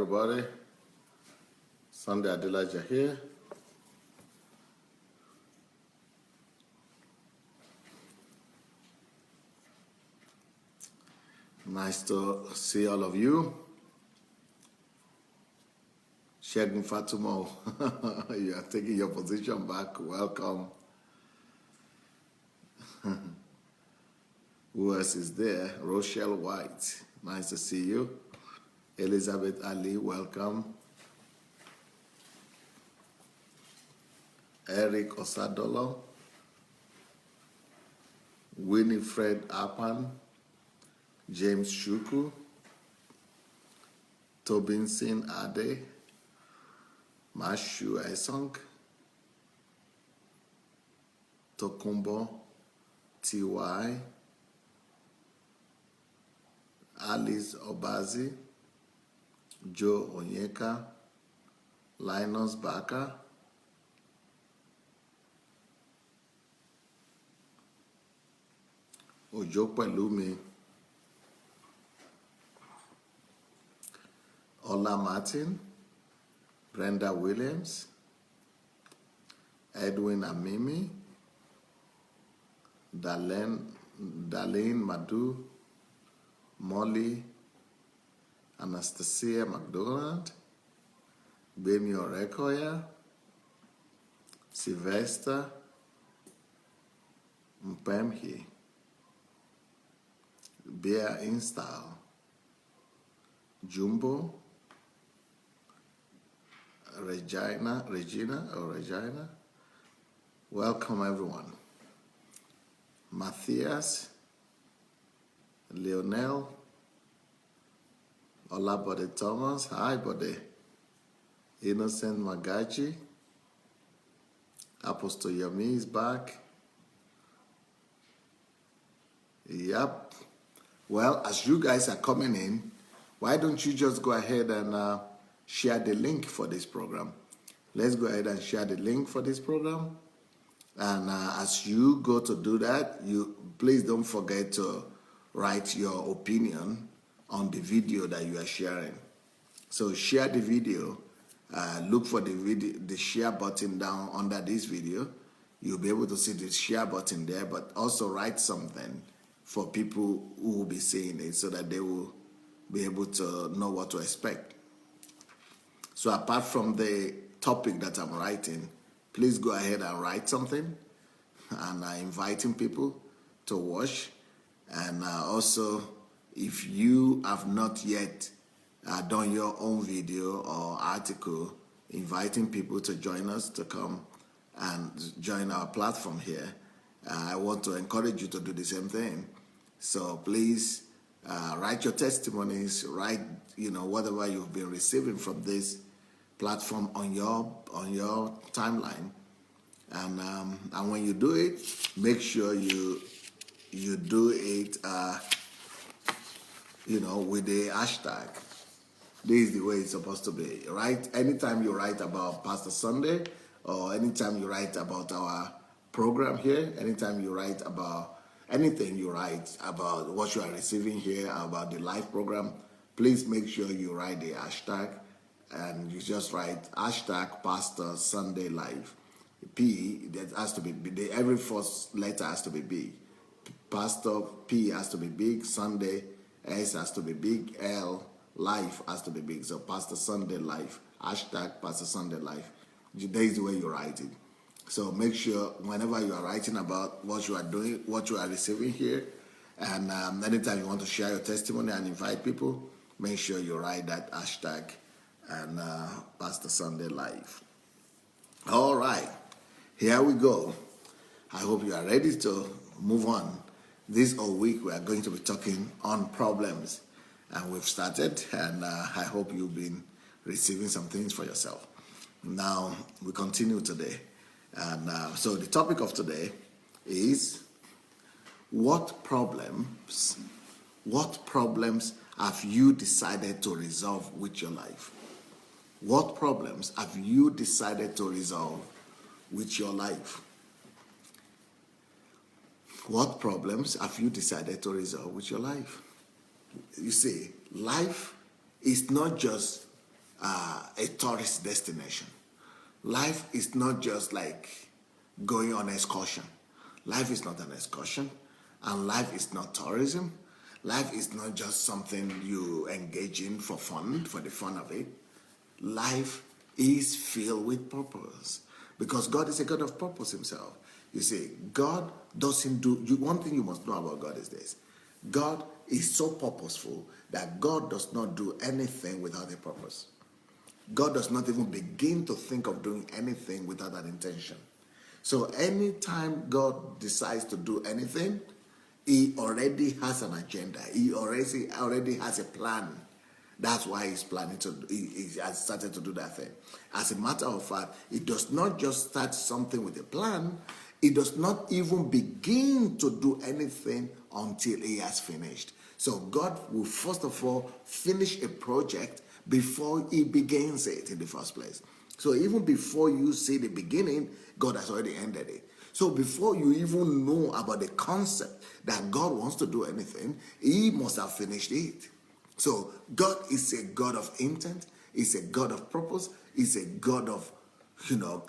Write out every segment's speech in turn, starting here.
everybody. Sunday Adelaja here. Nice to see all of you. Shegun Fatumo, you are taking your position back. Welcome. Who else is there? Rochelle White, nice to see you. Elizabeth Ali, welcome. Eric Osadolo, Winifred Apan, James Shuku, Tobinson Ade, Mashu Esong, Tokumbo T.Y., Alice Obazi, Joe Onyeka, Linus Baka, Ojo Pelumi, Ola Martin, Brenda Williams, Edwin Amimi, Darlene Madu, Molly, Anastasia McDonald, Bemi Orekoya, Sylvester, Mpemhi, Bear Install, Jumbo, Regina, welcome everyone. Matthias, Leonel, Olabode Thomas, hi Bode, Innocent Magaji, Apostle Yami is back. Yep. Well, as you guys are coming in, why don't you just go ahead and share the link for this program? Let's go ahead and share the link for this program. And as you go to do that, you please don't forget to write your opinion on the video that you are sharing. So share the video. Look for the share button down under this video. You'll be able to see the share button there, but also write something for people who will be seeing it so that they will be able to know what to expect. So apart from the topic that I'm writing, please go ahead and write something, and inviting people to watch. And also, if you have not yet done your own video or article, inviting people to join us to come and join our platform here, I want to encourage you to do the same thing. So please write your testimonies, write whatever you've been receiving from this platform on your timeline, and when you do it, make sure you do it with the hashtag. This is the way it's supposed to be, right? Anytime you write about Pastor Sunday, or anytime you write about our program here, anytime you write about anything you write about what you are receiving here, about the live program, please make sure you write the hashtag, and you just write hashtag Pastor Sunday Live. P, that has to be, every first letter has to be big. Pastor, P has to be big. Sunday, S has to be big. L, Life has to be big. So Pastor Sunday Live, hashtag Pastor Sunday Live. That is the way you write it. So make sure whenever you are writing about what you are doing, what you are receiving here, and anytime you want to share your testimony and invite people, make sure you write that hashtag and Pastor Sunday Live. All right, here we go. I hope you are ready to move on. This whole week we are going to be talking on problems, and we've started, and I hope you've been receiving some things for yourself. Now we continue today. And so the topic of today is what problems have you decided to resolve with your life? What problems have you decided to resolve with your life? What problems have you decided to resolve with your life? You see, life is not just a tourist destination. Life is not just like going on an excursion. Life is not an excursion, and life is not tourism. Life is not just something you engage in for fun, for the fun of it. Life is filled with purpose because God is a God of purpose himself. You see, God doesn't do, one thing you must know about God is this: God is so purposeful that God does not do anything without a purpose. God does not even begin to think of doing anything without an intention. So anytime God decides to do anything, he already has an agenda. He already has a plan. That's why he's planning to, he has started to do that thing. As a matter of fact, he does not just start something with a plan. He does not even begin to do anything until he has finished. So God will first of all finish a project before he begins it in the first place. So even before you see the beginning, God has already ended it. So before you even know about the concept that God wants to do anything, he must have finished it. So God is a God of intent, he's a God of purpose, he's a God of,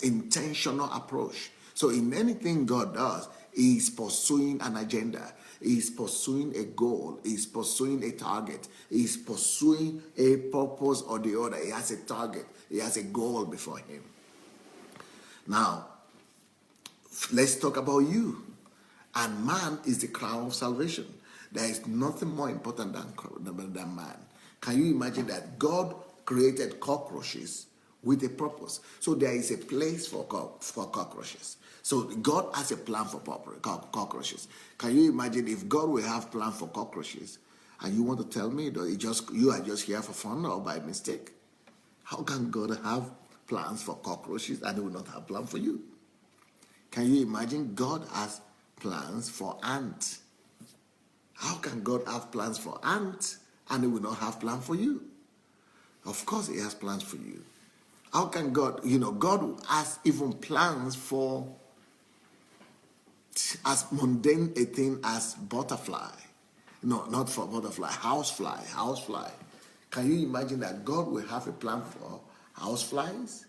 intentional approach. So in anything God does, he's pursuing an agenda. He's pursuing a goal. He's pursuing a target. He's pursuing a purpose or the other. He has a target. He has a goal before him. Now, let's talk about you. And man is the crown of salvation. There is nothing more important than man. Can you imagine that God created cockroaches with a purpose? So there is a place for cockroaches. So God has a plan for cockroaches. Can you imagine if God will have plan for cockroaches, and you want to tell me that you are just here for fun or by mistake? How can God have plans for cockroaches and he will not have plan for you? Can you imagine God has plans for ants? How can God have plans for ants and he will not have plan for you? Of course he has plans for you. How can God, God has even plans for as mundane a thing as butterfly. No, not for butterfly, housefly. Can you imagine that God will have a plan for houseflies?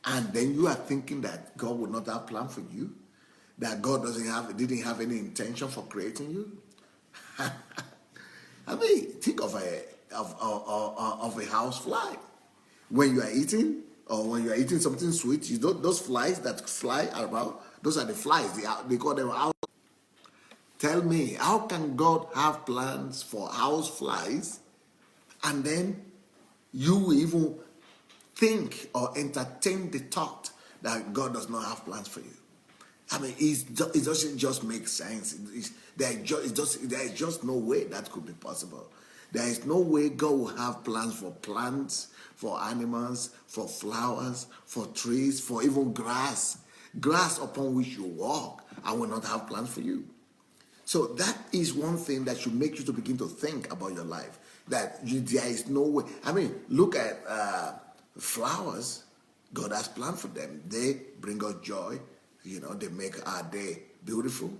And then you are thinking that God would not have a plan for you? That God didn't have any intention for creating you? I mean, think of a housefly. When you are eating, or when you are eating something sweet, those flies that fly around, those are the flies. They call them house. Tell me, how can God have plans for house flies, and then you will even think or entertain the thought that God does not have plans for you? I mean, it doesn't just make sense. There is just no way that could be possible. There is no way God will have plans for plants, for animals, for flowers, for trees, for even grass upon which you walk, and will not have plans for you. So that is one thing that should make you to begin to think about your life. There is no way. I mean, look at flowers. God has planned for them. They bring us joy. They make our day beautiful.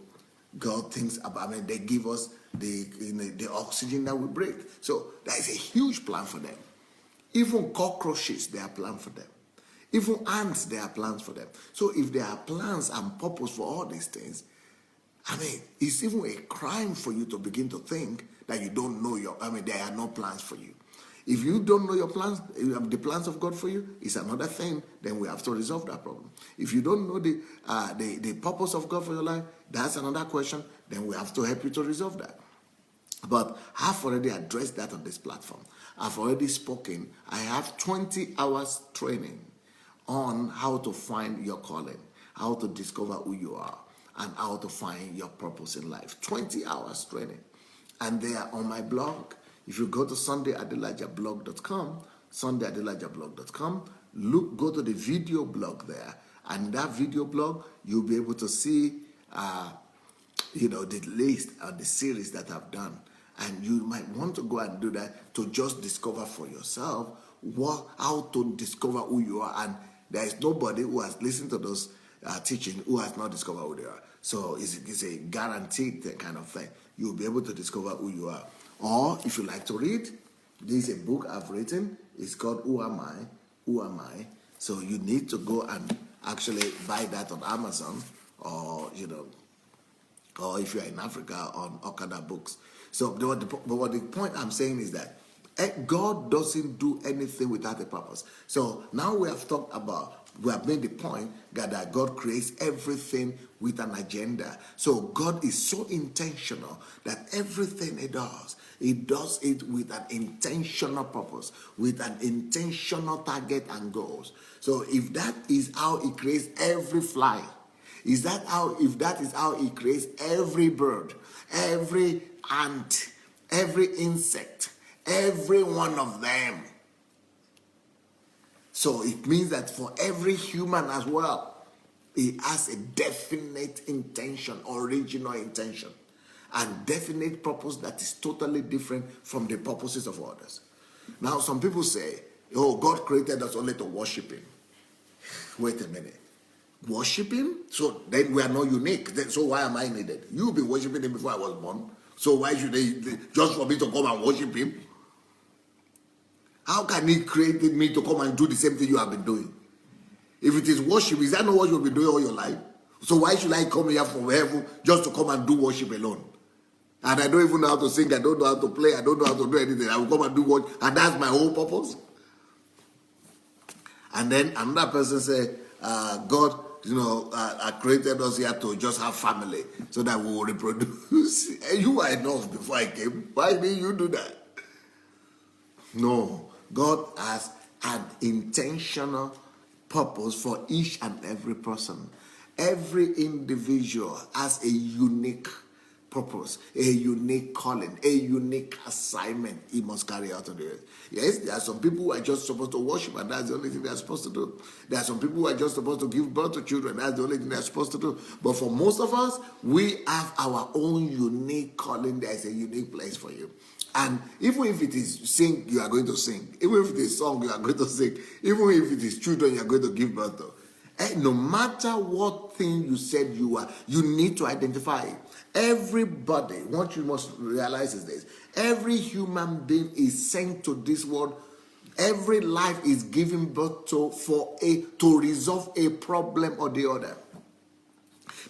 God thinks about, they give us the oxygen that we breathe. So there is a huge plan for them. Even cockroaches, there are plans for them. Even ants, there are plans for them. So if there are plans and purpose for all these things, it's even a crime for you to begin to think that you don't know there are no plans for you. If you don't know your plans, the plans of God for you, it's another thing. Then we have to resolve that problem. If you don't know the purpose of God for your life, that's another question. Then we have to help you to resolve that. But I've already addressed that on this platform. I've already spoken. I have 20 hours training on how to find your calling, how to discover who you are, and how to find your purpose in life. 20 hours training. And they are on my blog. If you go to SundayAdelajablog.com, SundayAdelajablog.com, go to the video blog there. And that video blog, you'll be able to see, the list of the series that I've done. And you might want to go and do that to just discover for yourself how to discover who you are. And there is nobody who has listened to those teaching who has not discovered who they are. So it's a guaranteed kind of thing. You'll be able to discover who you are. Or if you like to read, This is a book I've written. It's called Who Am I? Who Am I? So you need to go and actually buy that on Amazon, or or if you're in Africa, on Okada Books. So the point I'm saying is that God doesn't do anything without a purpose. So now we have made the point that God creates everything with an agenda. So God is so intentional that everything He does it with an intentional purpose, with an intentional target and goals. So if that is how He creates every fly, if that is how He creates every bird, every ant, every insect, every one of them. So it means that for every human as well, He has a definite intention, original intention, and definite purpose that is totally different from the purposes of others. Now, some people say, oh, God created us only to worship Him. Wait a minute. Worship Him? So then we are not unique. So why am I needed? You've been worshiping Him before I was born. So why should they, just for me to come and worship Him? How can He create me to come and do the same thing you have been doing? If it is worship, is that not what you've been doing all your life? So why should I come here from heaven just to come and do worship alone? And I don't even know how to sing, I don't know how to play, I don't know how to do anything. I will come and do what, and that's my whole purpose. And then another person say, God, created us here to just have family so that we will reproduce. You were enough before I came. Why didn't you do that? No, God has an intentional purpose for each and every person. Every individual has a unique purpose, a unique calling, a unique assignment he must carry out on the earth. Yes, there are some people who are just supposed to worship, and that's the only thing they are supposed to do. There are some people who are just supposed to give birth to children, that's the only thing they are supposed to do. But for most of us, we have our own unique calling. There is a unique place for you. And even if it is sing, you are going to sing. Even if it is song, you are going to sing. Even if it is children, you are going to give birth to. No matter what thing you said you are, you need to identify it. Everybody, what you must realize is this: every human being is sent to this world. Every life is given birth to to resolve a problem or the other.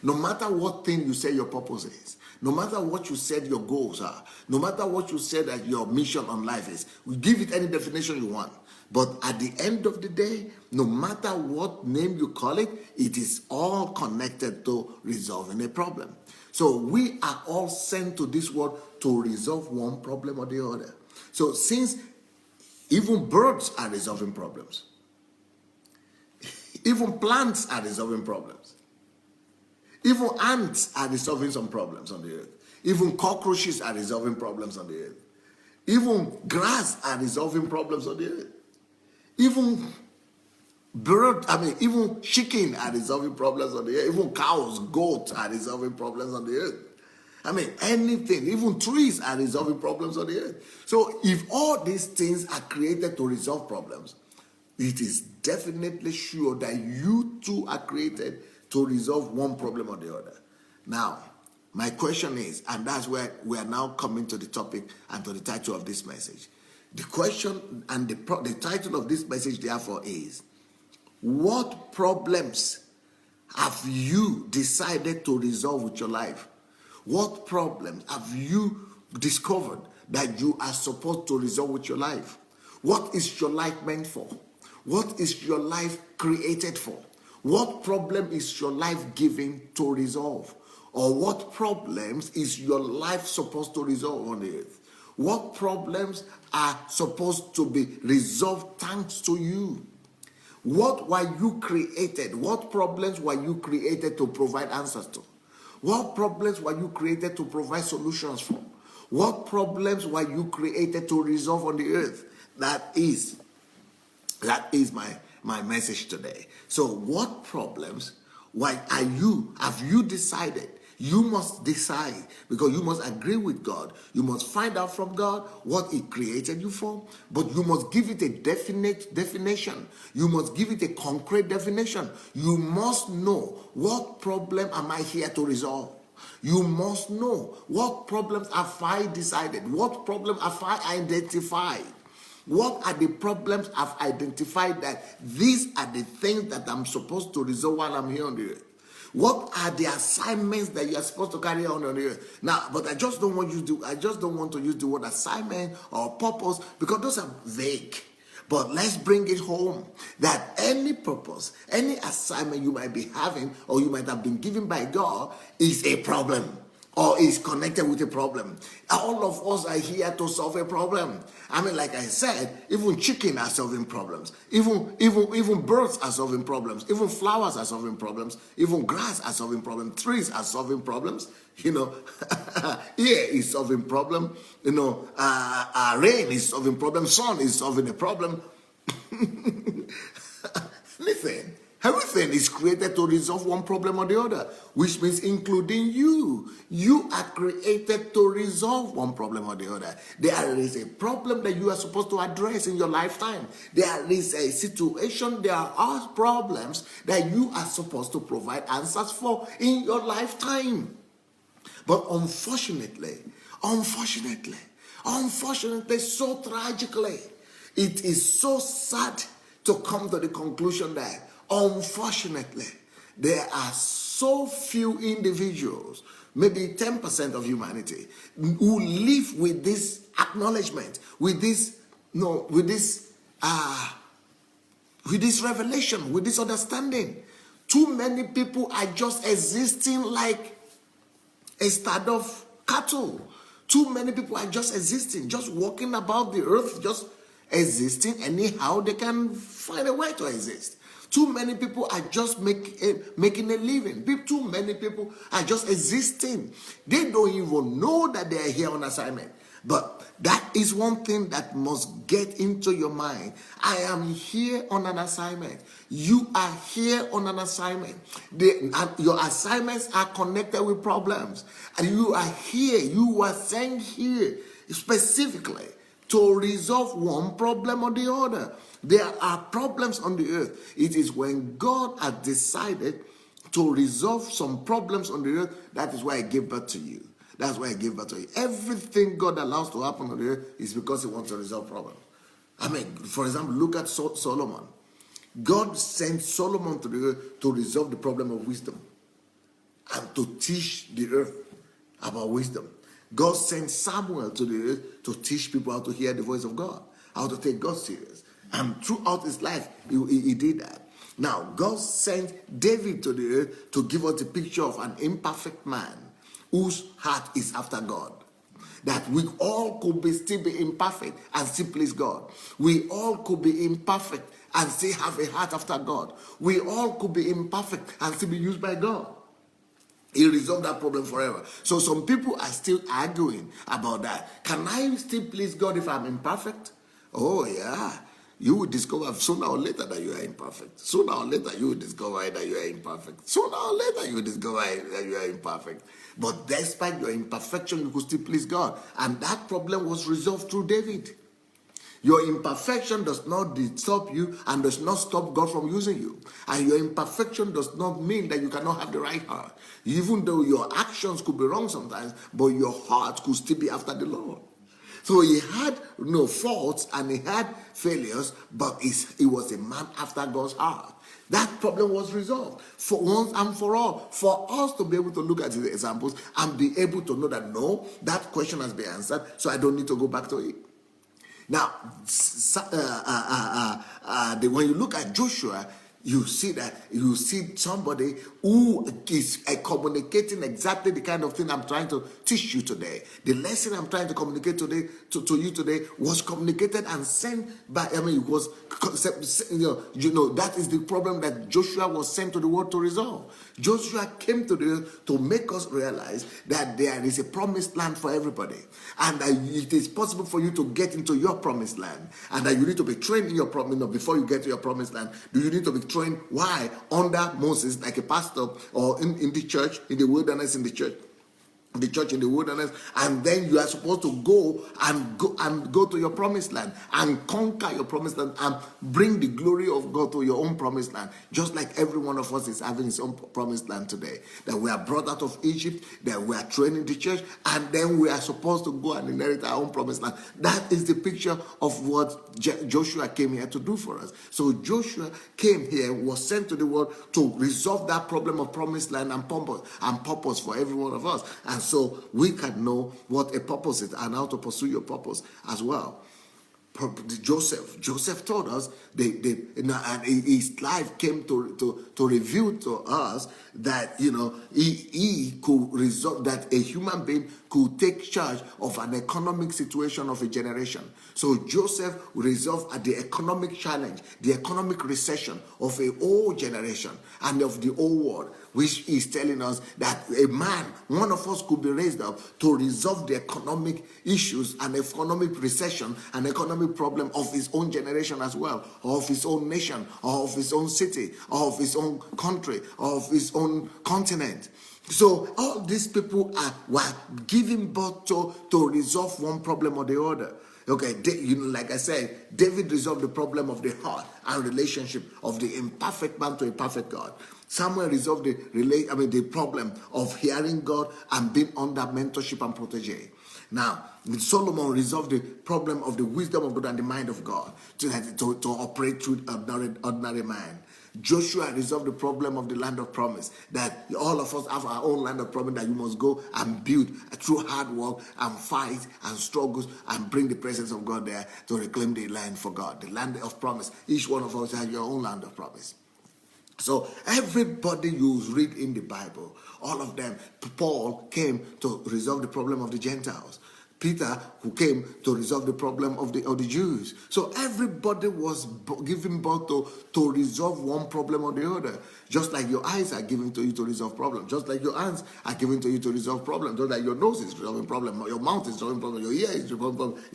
No matter what thing you say your purpose is, no matter what you said your goals are, no matter what you said that your mission on life is, we give it any definition you want. But at the end of the day, no matter what name you call it, it is all connected to resolving a problem. So we are all sent to this world to resolve one problem or the other. So since even birds are resolving problems, even plants are resolving problems, even ants are resolving some problems on the earth, even cockroaches are resolving problems on the earth, even grass are resolving problems on the earth. Even even chicken are resolving problems on the earth. Even cows, goats are resolving problems on the earth. Anything, even trees are resolving problems on the earth. So if all these things are created to resolve problems, it is definitely sure that you too are created to resolve one problem or the other. Now, my question is, and that's where we are now coming to the topic and to the title of this message. The question and the title of this message, therefore, is: what problems have you decided to resolve with your life? What problems have you discovered that you are supposed to resolve with your life? What is your life meant for? What is your life created for? What problem is your life given to resolve? Or what problems is your life supposed to resolve on the earth? What problems are supposed to be resolved thanks to you? What were you created? What problems were you created to provide answers to? What problems were you created to provide solutions for? What problems were you created to resolve on the earth? That is my message today. So what problems have you decided? You must decide, because you must agree with God. You must find out from God what He created you for, but you must give it a definite definition. You must give it a concrete definition. You must know, what problem am I here to resolve? You must know, what problems have I decided? What problem have I identified? What are the problems I've identified that these are the things that I'm supposed to resolve while I'm here on the earth? What are the assignments that you are supposed to carry on the earth? Now, but I just don't want to use the word assignment or purpose, because those are vague. But let's bring it home that any purpose, any assignment you might be having or you might have been given by God is a problem or is connected with a problem. All of us are here to solve a problem. I mean, like I said, even chicken are solving problems. Even birds are solving problems. Even flowers are solving problems. Even grass are solving problems. Trees are solving problems. Air is solving problem. Rain is solving problem. Sun is solving a problem. Listen. Everything is created to resolve one problem or the other, which means including you. You are created to resolve one problem or the other. There is a problem that you are supposed to address in your lifetime. There is a situation, there are problems that you are supposed to provide answers for in your lifetime. But unfortunately, so tragically, it is so sad to come to the conclusion that unfortunately, there are so few individuals, maybe 10% of humanity, who live with this acknowledgement, with this revelation, with this understanding. Too many people are just existing like a stad of cattle. Too many people are just existing, just walking about the earth, just existing anyhow they can find a way to exist. Too many people are just making a living. Too many people are just existing. They don't even know that they are here on assignment. But that is one thing that must get into your mind. I am here on an assignment. You are here on an assignment. Your assignments are connected with problems. And you are here. You are sent here specifically to resolve one problem or the other. There are problems on the earth. It is when God has decided to resolve some problems on the earth, that is why I gave birth to you. That's why I gave birth to you. Everything God allows to happen on the earth is because he wants to resolve problems. I mean, for example, look at Solomon. God sent Solomon to the earth to resolve the problem of wisdom and to teach the earth about wisdom. God sent Samuel to the earth to teach people how to hear the voice of God, how to take God serious. And throughout his life, he did that. Now, God sent David to the earth to give us a picture of an imperfect man whose heart is after God. That we all could still be imperfect and still please God. We all could be imperfect and still have a heart after God. We all could be imperfect and still be used by God. He resolved that problem forever. So some people are still arguing about that. Can I still please God if I'm imperfect? Oh yeah. You will discover sooner or later that you are imperfect. Sooner or later you will discover that you are imperfect. Sooner or later you will discover that you are imperfect. But despite your imperfection, you could still please God. And that problem was resolved through David. Your imperfection does not stop you and does not stop God from using you. And your imperfection does not mean that you cannot have the right heart. Even though your actions could be wrong sometimes, but your heart could still be after the Lord. So he had no faults and he had failures, but he was a man after God's heart. That problem was resolved for once and for all. For us to be able to look at the examples and be able to know that no, that question has been answered, so I don't need to go back to it. Now, when you look at Joshua, you see somebody who is communicating exactly the kind of thing I'm trying to teach you today. The lesson I'm trying to communicate today to you today was communicated and sent by, it was, that is the problem that Joshua was sent to the world to resolve. Joshua came to the earth to make us realize that there is a promised land for everybody, and that it is possible for you to get into your promised land, and that you need to be trained in your promised land. Before you get to your promised land, do you need to be trained? Why? Under Moses, like a pastor, or in the church, in the wilderness, in the church. the church in the wilderness, and then you are supposed to go to your promised land and conquer your promised land and bring the glory of God to your own promised land, just like every one of us is having his own promised land today. That we are brought out of Egypt, that we are training the church, and then we are supposed to go and inherit our own promised land. That is the picture of what Joshua came here to do for us. So Joshua came here, was sent to the world to resolve that problem of promised land and purpose for every one of us. And so we can know what a purpose is and how to pursue your purpose as well. Joseph told us, and his life came to reveal to us that he could resolve, that a human being could take charge of an economic situation of a generation. So Joseph resolved the economic challenge, the economic recession of a whole generation and of the whole world, which is telling us that a man, one of us, could be raised up to resolve the economic issues and economic recession and economic problem of his own generation as well, or of his own nation, or of his own city, or of his own country, or of his own continent. So all these people were giving birth to resolve one problem or the other. Okay, like I said, David resolved the problem of the heart and relationship of the imperfect man to a perfect God. Samuel resolved the problem of hearing God and being under mentorship and protege. Now, Solomon resolved the problem of the wisdom of God and the mind of God to operate through ordinary man. Joshua resolved the problem of the land of promise, that all of us have our own land of promise that you must go and build through hard work and fight and struggles and bring the presence of God there to reclaim the land for God, the land of promise. Each one of us has your own land of promise. So everybody you read in the Bible, all of them, Paul came to resolve the problem of the Gentiles. Peter, who came to resolve the problem of the Jews. So everybody was given birth to resolve one problem or the other. Just like your eyes are given to you to resolve problems. Just like your hands are given to you to resolve problems. Just like your nose is resolving problems. Your mouth is resolving problems. Your ear is resolving problems.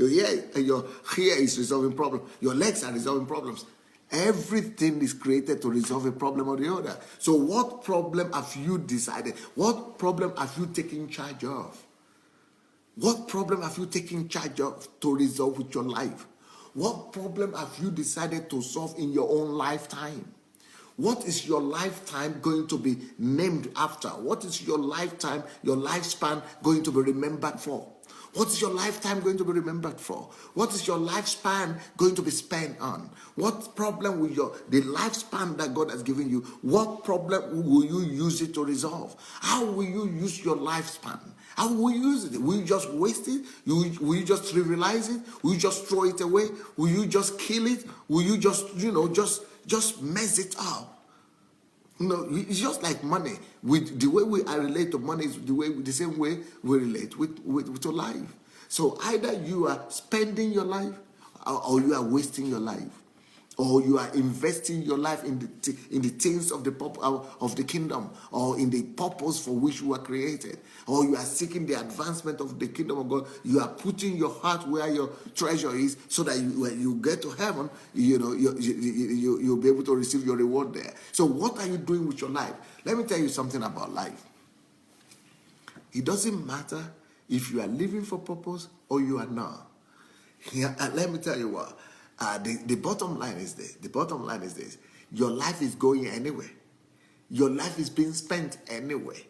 Your hair is resolving problems. Your legs are resolving problems. Everything is created to resolve a problem or the other. So what problem have you decided? What problem have you taken charge of? What problem have you taken charge of to resolve with your life? What problem have you decided to solve in your own lifetime? What is your lifetime going to be named after? What is your lifetime, your lifespan going to be remembered for? What is your lifetime going to be remembered for? What is your lifespan going to be spent on? What problem will the lifespan that God has given you, what problem will you use it to resolve? How will you use your lifespan? How will you use it? Will you just waste it? Will you just trivialize it? Will you just throw it away? Will you just kill it? Will you just, just mess it up? It's just like money. The way we relate to money is the same way we relate with your life. So either you are spending your life or you are wasting your life. Or you are investing your life in the things of the kingdom, or in the purpose for which you are created, or you are seeking the advancement of the kingdom of God. You are putting your heart where your treasure is, so that when you get to heaven, you'll be able to receive your reward there. So what are you doing with your life? Let me tell you something about life. It doesn't matter if you are living for purpose or you are not. Let me tell you what. The bottom line is this. The bottom line is this. Your life is going anyway. Your life is being spent anyway.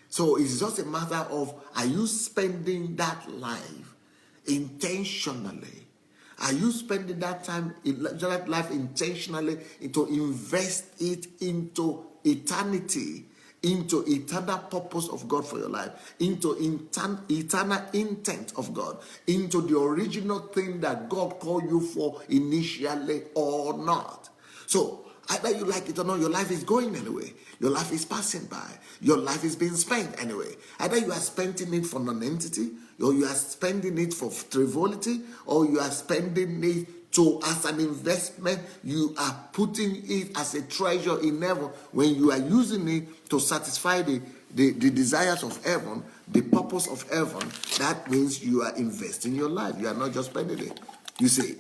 So it's just a matter of, are you spending that life intentionally? Are you spending that life intentionally to invest it into eternity, into eternal purpose of God for your life, into eternal intent of God, into the original thing that God called you for initially or not? So either you like it or not, your life is going anyway. Your life is passing by. Your life is being spent anyway. Either you are spending it for non-entity, or you are spending it for frivolity, or you are spending it as an investment. You are putting it as a treasure in heaven. When you are using it to satisfy the desires of heaven, the purpose of heaven, that means you are investing your life. You are not just spending it. You see,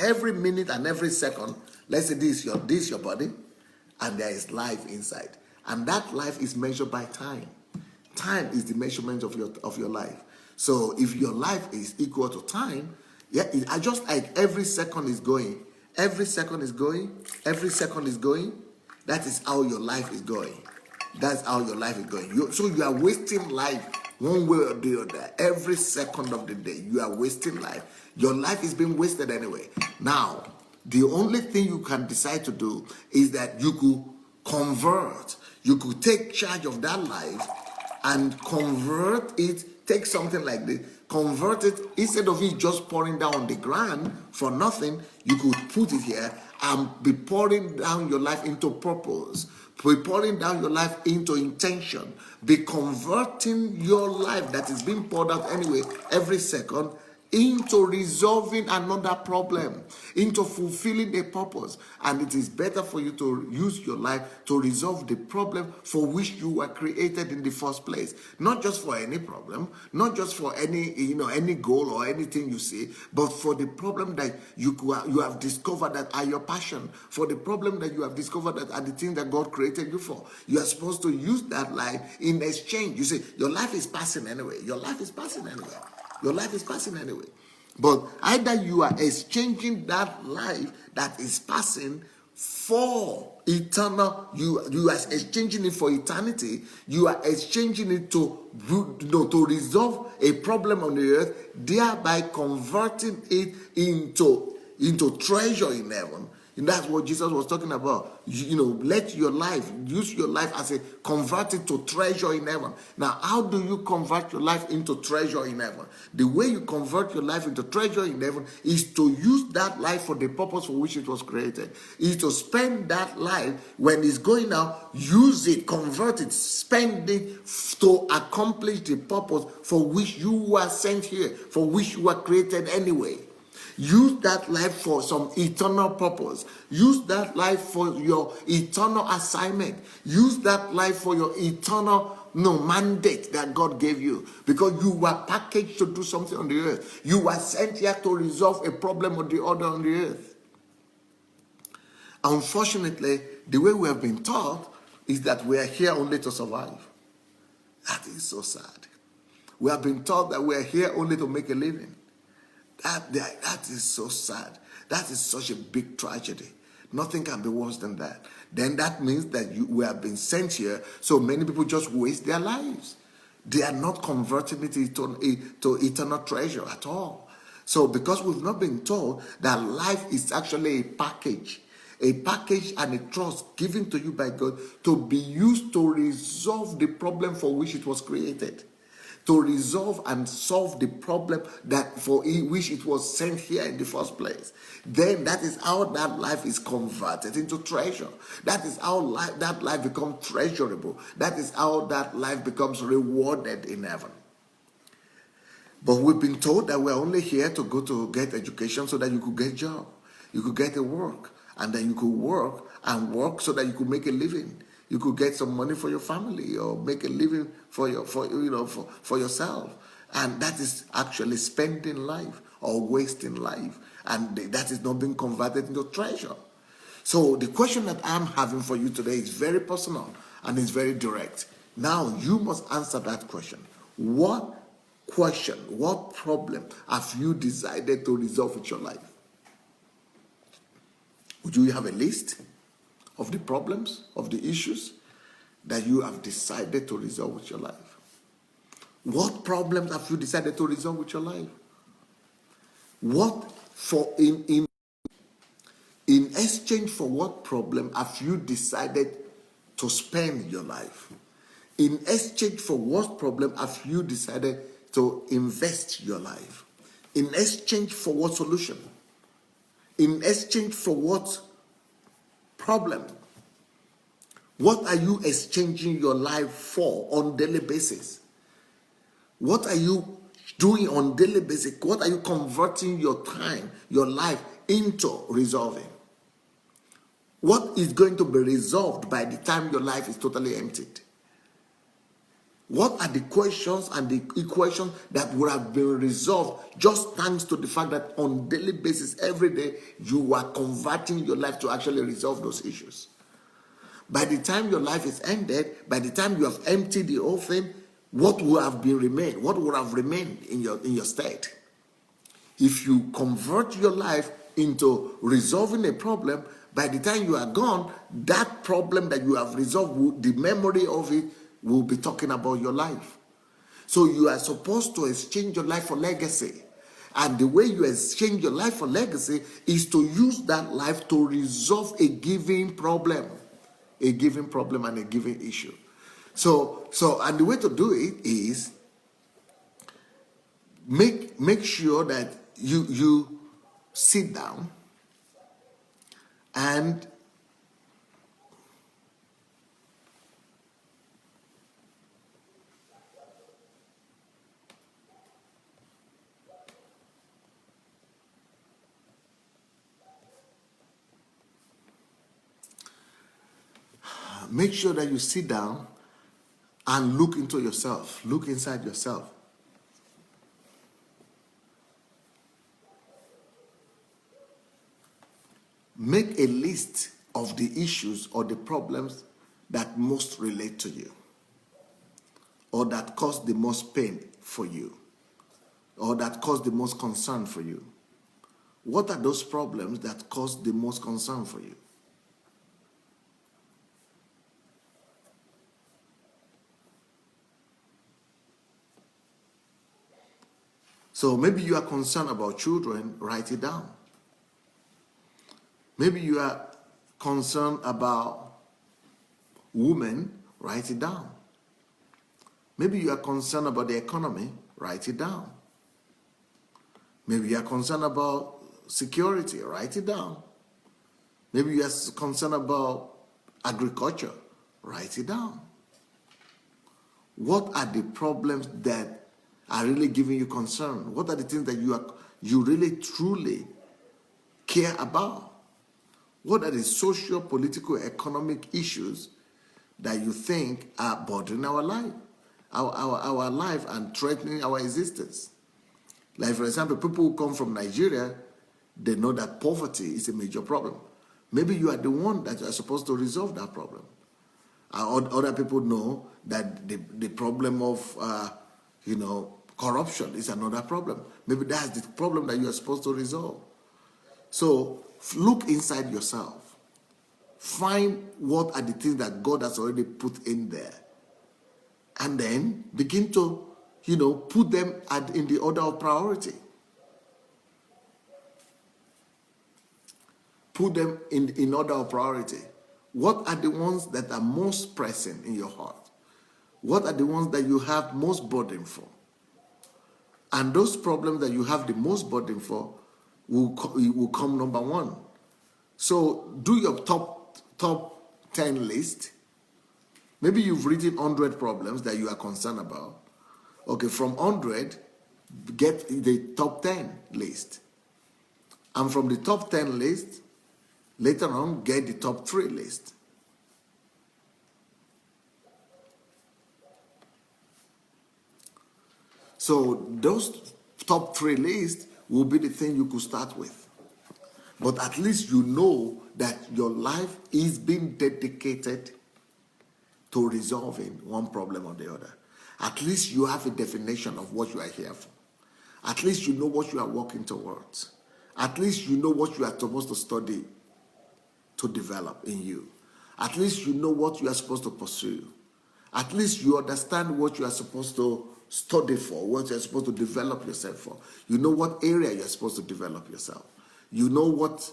every minute and every second, let's say this is your body, and there is life inside. And that life is measured by time. Time is the measurement of your life. So if your life is equal to time, yeah, I just like every second is going, every second is going, every second is going. That is how your life is going. That's how your life is going. So you are wasting life one way or the other. Every second of the day, you are wasting life. Your life is being wasted anyway. Now, the only thing you can decide to do is that you could convert. You could take charge of that life and convert it. Take something like this, convert it, instead of it just pouring down on the ground for nothing. You could put it here and be pouring down your life into purpose, be pouring down your life into intention, be converting your life that is being poured out anyway every second into resolving another problem, into fulfilling a purpose. And it is better for you to use your life to resolve the problem for which you were created in the first place. Not just for any problem, not just for any goal or anything you see, but for the problem that you have discovered that are your passion, for the problem that you have discovered that are the things that God created you for. You are supposed to use that life in exchange. You see, your life is passing anyway. Your life is passing anyway. Your life is passing anyway. But either you are exchanging that life that is passing for eternal, you are exchanging it for eternity. You are exchanging it to resolve a problem on the earth, thereby converting it into treasure in heaven. And that's what Jesus was talking about. Let your life, use your life as a convert it to treasure in heaven. Now, how do you convert your life into treasure in heaven? The way you convert your life into treasure in heaven is to use that life for the purpose for which it was created. Is to spend that life when it's going out, use it, convert it, spend it to accomplish the purpose for which you were sent here, for which you were created anyway. Use that life for some eternal purpose. Use that life for your eternal assignment. Use that life for your eternal mandate that God gave you. Because you were packaged to do something on the earth. You were sent here to resolve a problem or the other on the earth. Unfortunately, the way we have been taught is that we are here only to survive. That is so sad. We have been taught that we are here only to make a living. That is so sad. That is such a big tragedy. Nothing can be worse than that. Then that means that we have been sent here, so many people just waste their lives. They are not converting it to eternal treasure at all. So because we've not been told that life is actually a package and a trust given to you by God to be used to resolve the problem for which it was created. To resolve and solve the problem that for which it was sent here in the first place. Then that is how that life is converted into treasure. That is how that life becomes treasurable. That is how that life becomes rewarded in heaven. But we've been told that we're only here to go to get education so that you could get a job. You could get a work. And then you could work so that you could make a living. You could get some money for your family or make a living for yourself. And that is actually spending life or wasting life. And that is not being converted into treasure. So the question that I'm having for you today is very personal and it's very direct. Now you must answer that question. What problem have you decided to resolve with your life? Would you have a list of the problems, of the issues that you have decided to resolve with your life? What problems have you decided to resolve with your life? In exchange for what problem have you decided to spend your life? In exchange for what problem have you decided to invest your life? In exchange for what solution? In exchange for what problem? What are you exchanging your life for on daily basis? What are you doing on daily basis? What are you converting your time, your life into resolving? What is going to be resolved by the time your life is totally emptied? What are the questions and the equations that would have been resolved just thanks to the fact that on daily basis, every day, you are converting your life to actually resolve those issues? By the time your life is ended, by the time you have emptied the whole thing, what would have remained in your state. If you convert your life into resolving a problem, by the time you are gone, that problem that you have resolved, the memory of it will be talking about your life. So you are supposed to exchange your life for legacy. And the way you exchange your life for legacy is to use that life to resolve a given problem and a given issue. So and the way to do it is make sure that you sit down and make sure that you sit down and look into yourself, look inside yourself. Make a list of the issues or the problems that most relate to you, or that cause the most pain for you, or that cause the most concern for you. What are those problems that cause the most concern for you? So maybe you are concerned about children, write it down. Maybe you are concerned about women, write it down. Maybe you are concerned about the economy, write it down. Maybe you are concerned about security, write it down. Maybe you are concerned about agriculture, write it down. What are the problems that are really giving you concern? What are the things that you really truly care about? What are the social, political, economic issues that you think are bothering our life, our life and threatening our existence? Like, for example, people who come from Nigeria, they know that poverty is a major problem. Maybe you are the one that are supposed to resolve that problem. Other people know that the problem of, corruption is another problem. Maybe that's the problem that you are supposed to resolve. So look inside yourself. Find what are the things that God has already put in there. And then begin to, put them in the order of priority. Put them in order of priority. What are the ones that are most pressing in your heart? What are the ones that you have most burden for? And those problems that you have the most burden for will come number one. So do your top 10 list. Maybe you've written 100 problems that you are concerned about. Okay, from 100, get the top 10 list. And from the top 10 list, later on, get the top 3 list. So those top 3 lists will be the thing you could start with. But at least you know that your life is being dedicated to resolving one problem or the other. At least you have a definition of what you are here for. At least you know what you are working towards. At least you know what you are supposed to study to develop in you. At least you know what you are supposed to pursue. At least you understand what you are supposed to study for, what you are supposed to develop yourself for. You know what area you are supposed to develop yourself. You know what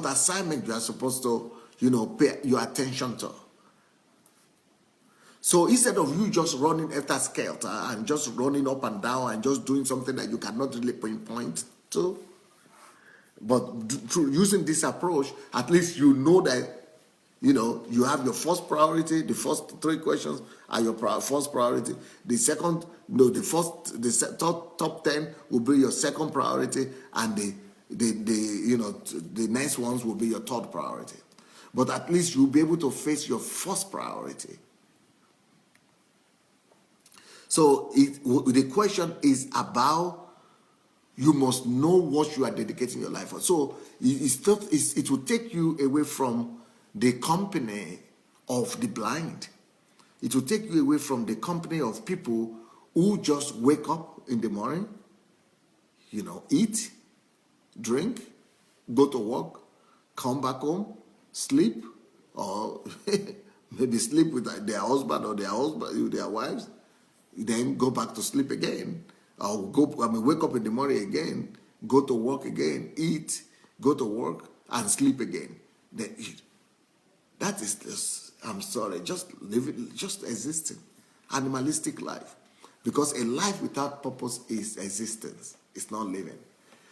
assignment you are supposed to, pay your attention to. So instead of you just running after skelter and just running up and down and just doing something that you cannot really pinpoint to, but through using this approach, at least you know that, you have your first priority. The first 3 questions are your first priority. The second, the top 10 will be your second priority, and the next ones will be your third priority. But at least you'll be able to face your first priority. So the question is about, you must know what you are dedicating your life for. So it will take you away from the company of the blind. It will take you away from the company of people who just wake up in the morning, eat, drink, go to work, come back home, sleep, or maybe sleep with their husband or their wives, then go back to sleep again, or wake up in the morning again, go to work again, eat, go to work, and sleep again. That is just, I'm sorry, just living, just existing, animalistic life. Because a life without purpose is existence. It's not living.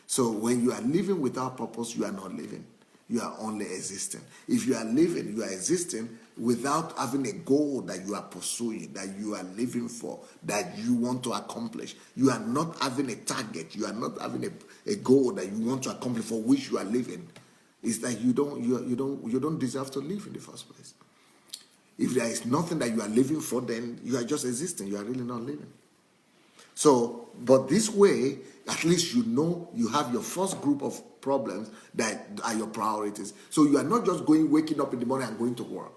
So when you are living without purpose, you are not living. You are only existing. If you are living, you are existing without having a goal that you are pursuing, that you are living for, that you want to accomplish. You are not having a target. You are not having a goal that you want to accomplish for which you are living. It's like you don't deserve to live in the first place. If there is nothing that you are living for, then you are just existing. You are really not living. So, but this way, at least you have your first group of problems that are your priorities. So you are not just waking up in the morning and going to work.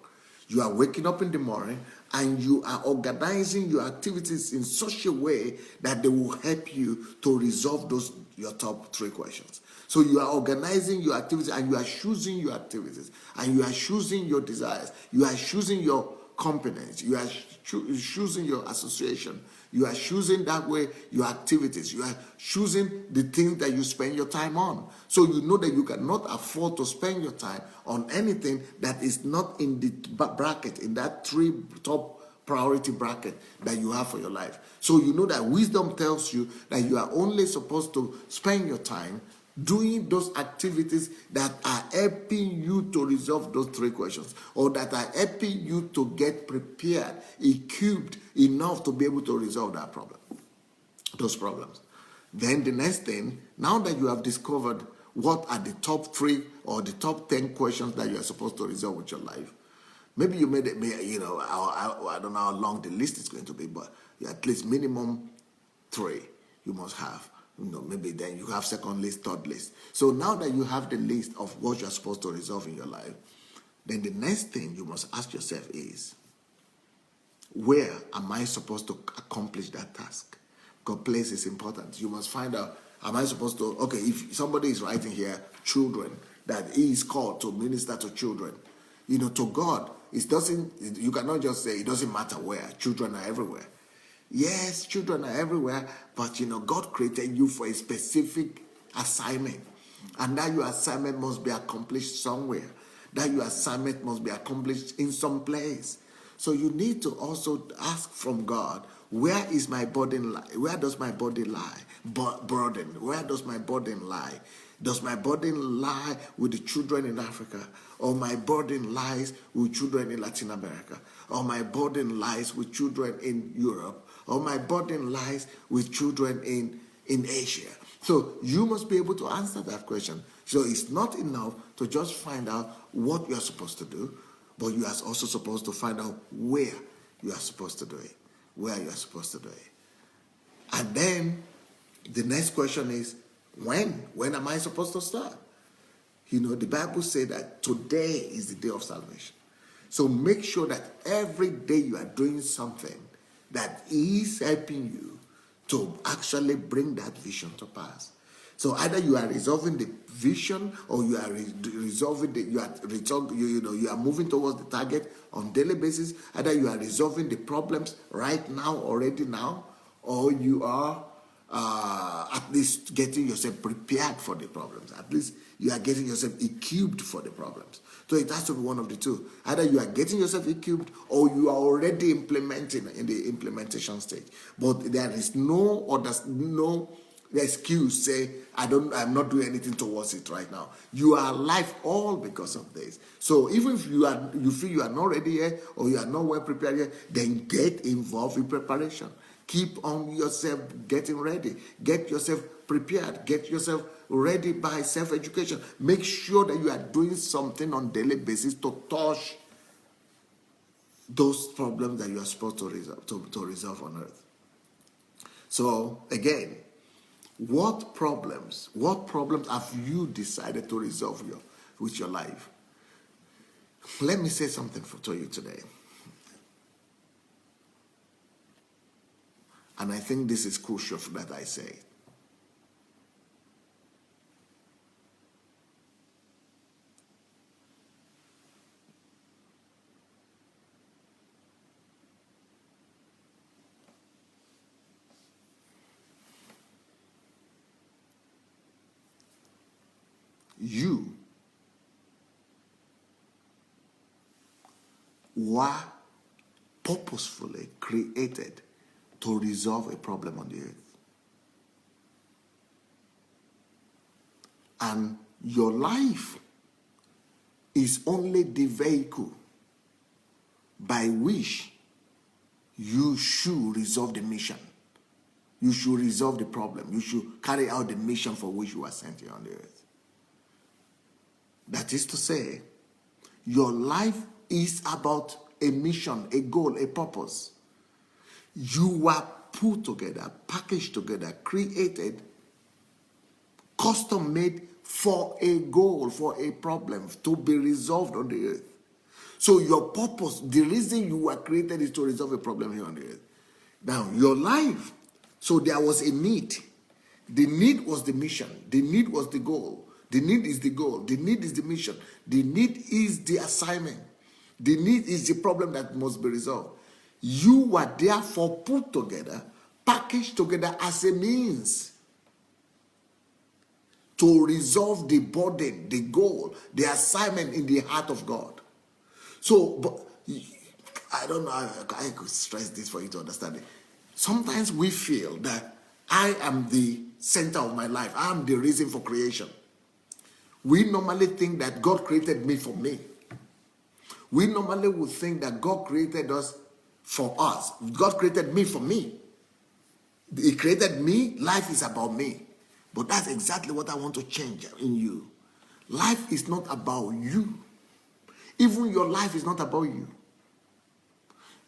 You are waking up in the morning and you are organizing your activities in such a way that they will help you to resolve your top 3 questions. So you are organizing your activities and you are choosing your activities and you are choosing your desires. You are choosing your competence. You are choosing your association. You are choosing that way your activities. You are choosing the things that you spend your time on. So you know that you cannot afford to spend your time on anything that is not in the bracket, in that 3 top priority bracket that you have for your life. So you know that wisdom tells you that you are only supposed to spend your time doing those activities that are helping you to resolve those 3 questions, or that are helping you to get prepared, equipped enough to be able to resolve those problems. Then the next thing, now that you have discovered what are the top 3 or the top 10 questions that you are supposed to resolve with your life, maybe you made it, I don't know how long the list is going to be, but at least minimum 3 you must have. Maybe then you have second list, third list. So now that you have the list of what you're supposed to resolve in your life, then the next thing you must ask yourself is, where am I supposed to accomplish that task? Because place is important. You must find out, am I supposed to, okay, if somebody is writing here, children, that he is called to minister to children, to God, you cannot just say it doesn't matter where, children are everywhere. Yes, children are everywhere, but God created you for a specific assignment. And that your assignment must be accomplished somewhere. That your assignment must be accomplished in some place. So you need to also ask from God, where is my burden lie? Where does my body lie? Burden. Where does my burden lie? Does my burden lie with the children in Africa? Or my burden lies with children in Latin America? Or my burden lies with children in Europe? Or my burden lies with children in Asia? So you must be able to answer that question. So it's not enough to just find out what you are supposed to do, but you are also supposed to find out where you are supposed to do it. Where you are supposed to do it. And then the next question is, when am I supposed to start? The Bible says that today is the day of salvation. So make sure that every day you are doing something that is helping you to actually bring that vision to pass. So either you are resolving the vision, or you are resolving you are moving towards the target on daily basis. Either you are resolving the problems right now, already now, or you are at least getting yourself prepared for the problems. At least you are getting yourself equipped for the problems. So it has to be one of the two. Either you are getting yourself equipped, or you are already implementing in the implementation stage. But there is no excuse say I'm not doing anything towards it right now. You are alive all because of this. So even if you feel you are not ready yet, or you are not well prepared yet, then get involved in preparation. Keep on yourself getting ready. Get yourself prepared. Get yourself ready by self-education. Make sure that you are doing something on a daily basis to touch those problems that you are supposed to resolve on earth. So again, what problems have you decided to resolve with your life? Let me say something to you today. And I think this is crucial that I say. You were purposefully created to resolve a problem on the earth. And your life is only the vehicle by which you should resolve the mission. You should resolve the problem. You should carry out the mission for which you are sent here on the earth. That is to say, your life is about a mission, a goal, a purpose. You were put together, packaged together, created, custom made for a goal, for a problem to be resolved on the earth. So your purpose, the reason you were created is to resolve a problem here on the earth. Now, your life, so there was a need. The need was the mission. The need was the goal. The need is the goal. The need is the mission. The need is the assignment. The need is the problem that must be resolved. You were therefore put together, packaged together as a means to resolve the burden, the goal, the assignment in the heart of God. So, but I don't know, I could stress this for you to understand it. Sometimes we feel that I am the center of my life. I am the reason for creation. We normally think that God created me for me. We normally would think that God created us for us. God created me for me. He created me. Life is about me. But that's exactly what I want to change in you. Life is not about you. Even your life is not about you.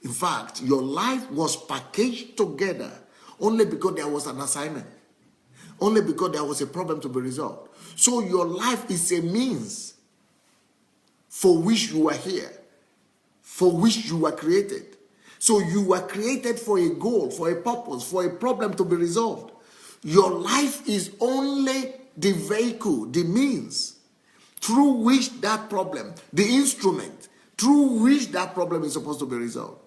In fact, your life was packaged together only because there was an assignment. Only because there was a problem to be resolved. So your life is a means for which you are here, for which you were created. So you were created for a goal, for a purpose, for a problem to be resolved. Your life is only the vehicle, the means through which that problem, the instrument through which that problem is supposed to be resolved.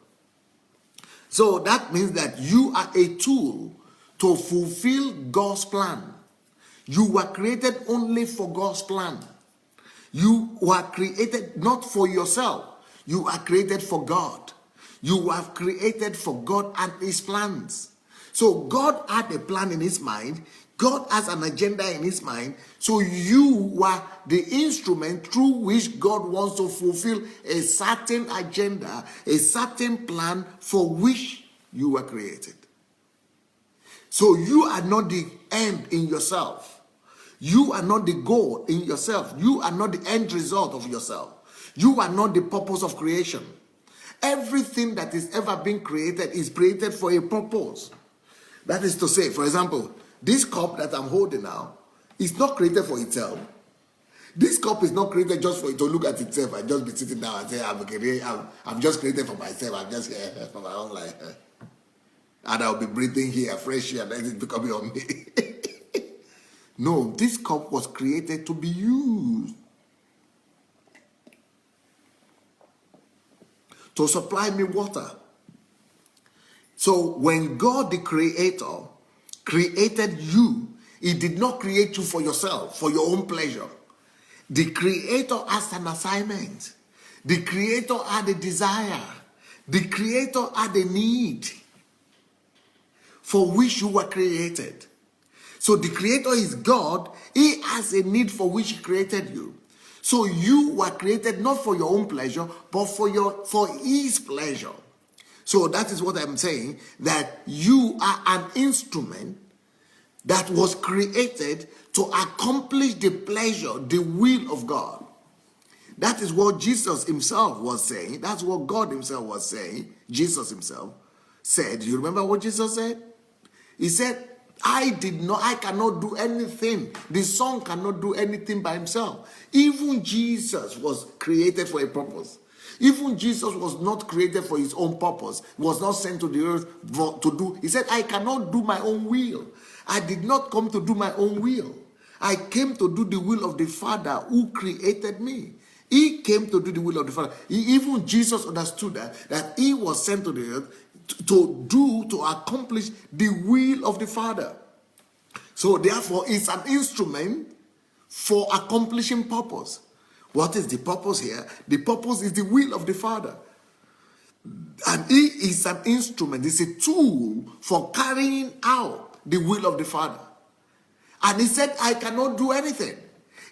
So that means that you are a tool to fulfill God's plan. You were created only for God's plan. You were created not for yourself. You are created for God. You were created for God and His plans. So God had a plan in His mind. God has an agenda in His mind. So you were the instrument through which God wants to fulfill a certain agenda, a certain plan for which you were created. So you are not the end in yourself. You are not the goal in yourself. You are not the end result of yourself. You are not the purpose of creation. Everything that is ever been created is created for a purpose. That is to say, for example, this cup that I'm holding now is not created for itself. This cup is not created just for it to look at itself and just be sitting down and say, I'm just created for myself. I'm just here for my own life. And I'll be breathing here, fresh air, and let it become on me. No, this cup was created to be used to supply me water. So when God the Creator created you, He did not create you for yourself, for your own pleasure. The Creator has an assignment. The Creator had a desire. The Creator had a need for which you were created. So the Creator is God. He has a need for which He created you. So you were created not for your own pleasure, but for His pleasure. So that is what I'm saying, that you are an instrument that was created to accomplish the pleasure, the will of God. That is what Jesus Himself was saying. That's what God Himself was saying. Jesus Himself said. You remember what Jesus said? He said, I cannot do anything. The Son cannot do anything by Himself. Even Jesus was created for a purpose. Even Jesus was not created for his own purpose. He was not sent to the earth to do. He said, I cannot do my own will. I did not come to do my own will. I came to do the will of the Father who created me. He came to do the will of the Father. Even Jesus understood that he was sent to the earth to accomplish the will of the Father. So therefore, it's an instrument for accomplishing purpose. What is the purpose here? The purpose is the will of the Father. And he is an instrument, it's a tool for carrying out the will of the Father. And he said, I cannot do anything.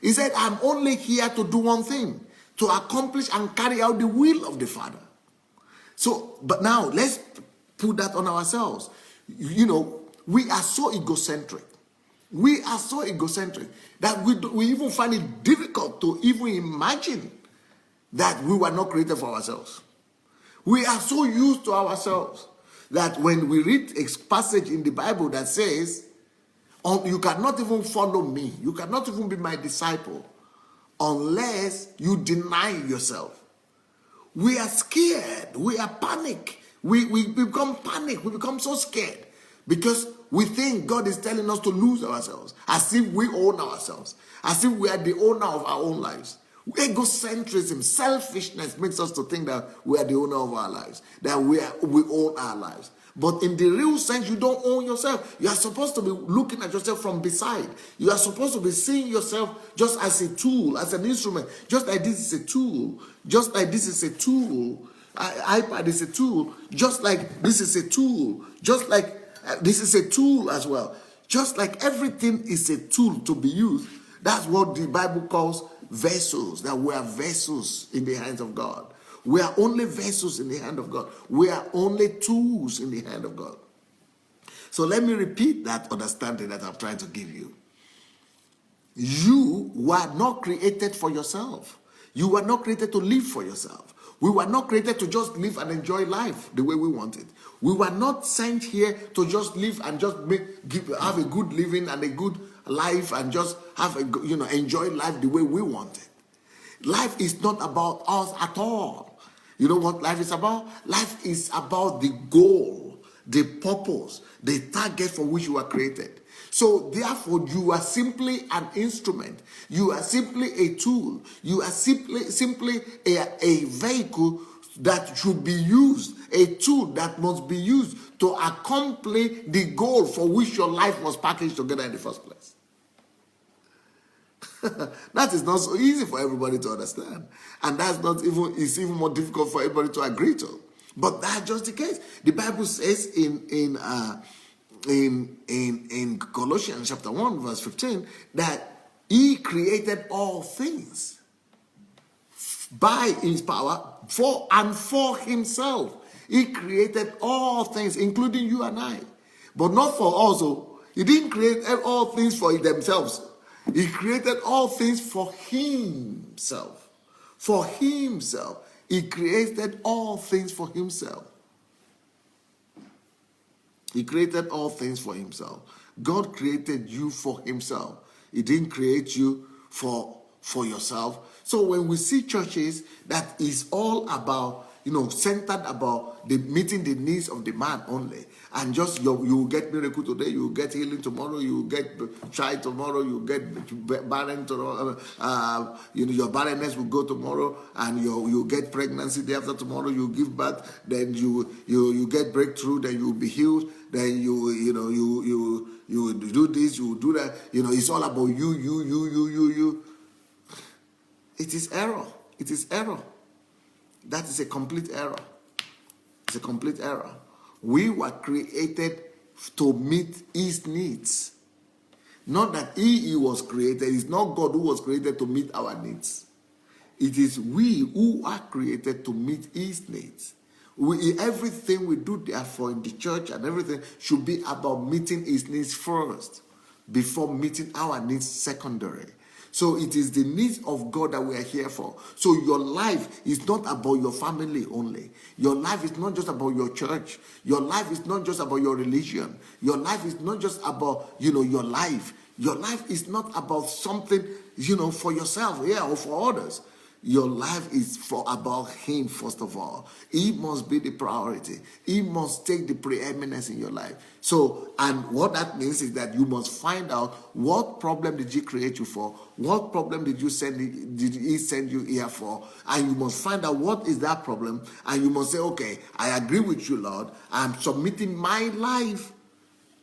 He said, I'm only here to do one thing, to accomplish and carry out the will of the Father. So, but now let's put that on ourselves. You know, we are so egocentric. We are so egocentric that we even find it difficult to even imagine that we were not created for ourselves. We are so used to ourselves that when we read a passage in the Bible that says, you cannot even follow me, you cannot even be my disciple unless you deny yourself. We are scared, we are panicked, we become panicked, we become so scared because we think God is telling us to lose ourselves, as if we own ourselves, as if we are the owner of our own lives. Egocentrism, selfishness makes us to think that we are the owner of our lives, that we own our lives. But in the real sense, you don't own yourself. You are supposed to be looking at yourself from beside. You are supposed to be seeing yourself just as a tool, as an instrument. Just like this is a tool. Just like this is a tool. iPad is a tool. Just like this is a tool. Just like this is a tool as well. Just like everything is a tool to be used. That's what the Bible calls vessels. That we are vessels in the hands of God. We are only vessels in the hand of God. We are only tools in the hand of God. So let me repeat that understanding that I'm trying to give you. You were not created for yourself. You were not created to live for yourself. We were not created to just live and enjoy life the way we want it. We were not sent here to just live and just have a good living and a good life and just have enjoy life the way we want it. Life is not about us at all. You know what life is about? Life is about the goal, the purpose, the target for which you were created. So therefore, you are simply an instrument. You are simply a tool. You are simply a vehicle that should be used, a tool that must be used to accomplish the goal for which your life was packaged together in the first place. That is not so easy for everybody to understand, and it's even more difficult for everybody to agree to. But that's just the case. The Bible says in Colossians chapter 1 verse 15 that He created all things by His power for Himself. He created all things, including you and I, but not for us. He didn't create all things for themselves. He created all things for Himself. For Himself. He created all things for Himself. He created all things for Himself. God created you for Himself. He didn't create you for yourself. So when we see churches that is all about, centered about meeting the needs of the man only, and just you will get miracle today, you will get healing tomorrow, you will get child tomorrow, you will get barren tomorrow, your barrenness will go tomorrow, and you get pregnancy day after tomorrow, you give birth, then you get breakthrough, then you will be healed, then you do this, you do that. It's all about you. It is error. It is error. That is a complete error. It's a complete error. We were created to meet His needs. Not that He was created. It's not God who was created to meet our needs. It is we who are created to meet His needs. Everything we do, therefore, in the church and everything should be about meeting His needs first, before meeting our needs secondary. So it is the needs of God that we are here for. So your life is not about your family only. Your life is not just about your church. Your life is not just about your religion. Your life is not just about, your life. Your life is not about something, for yourself, or for others. Your life is for about him first of all. He must be the priority. He must take the preeminence in your life. So, and what that means is that you must find out what problem did he create you for, what problem did he send you here for, and you must find out what is that problem, and you must say, okay, I agree with you, Lord. I'm submitting my life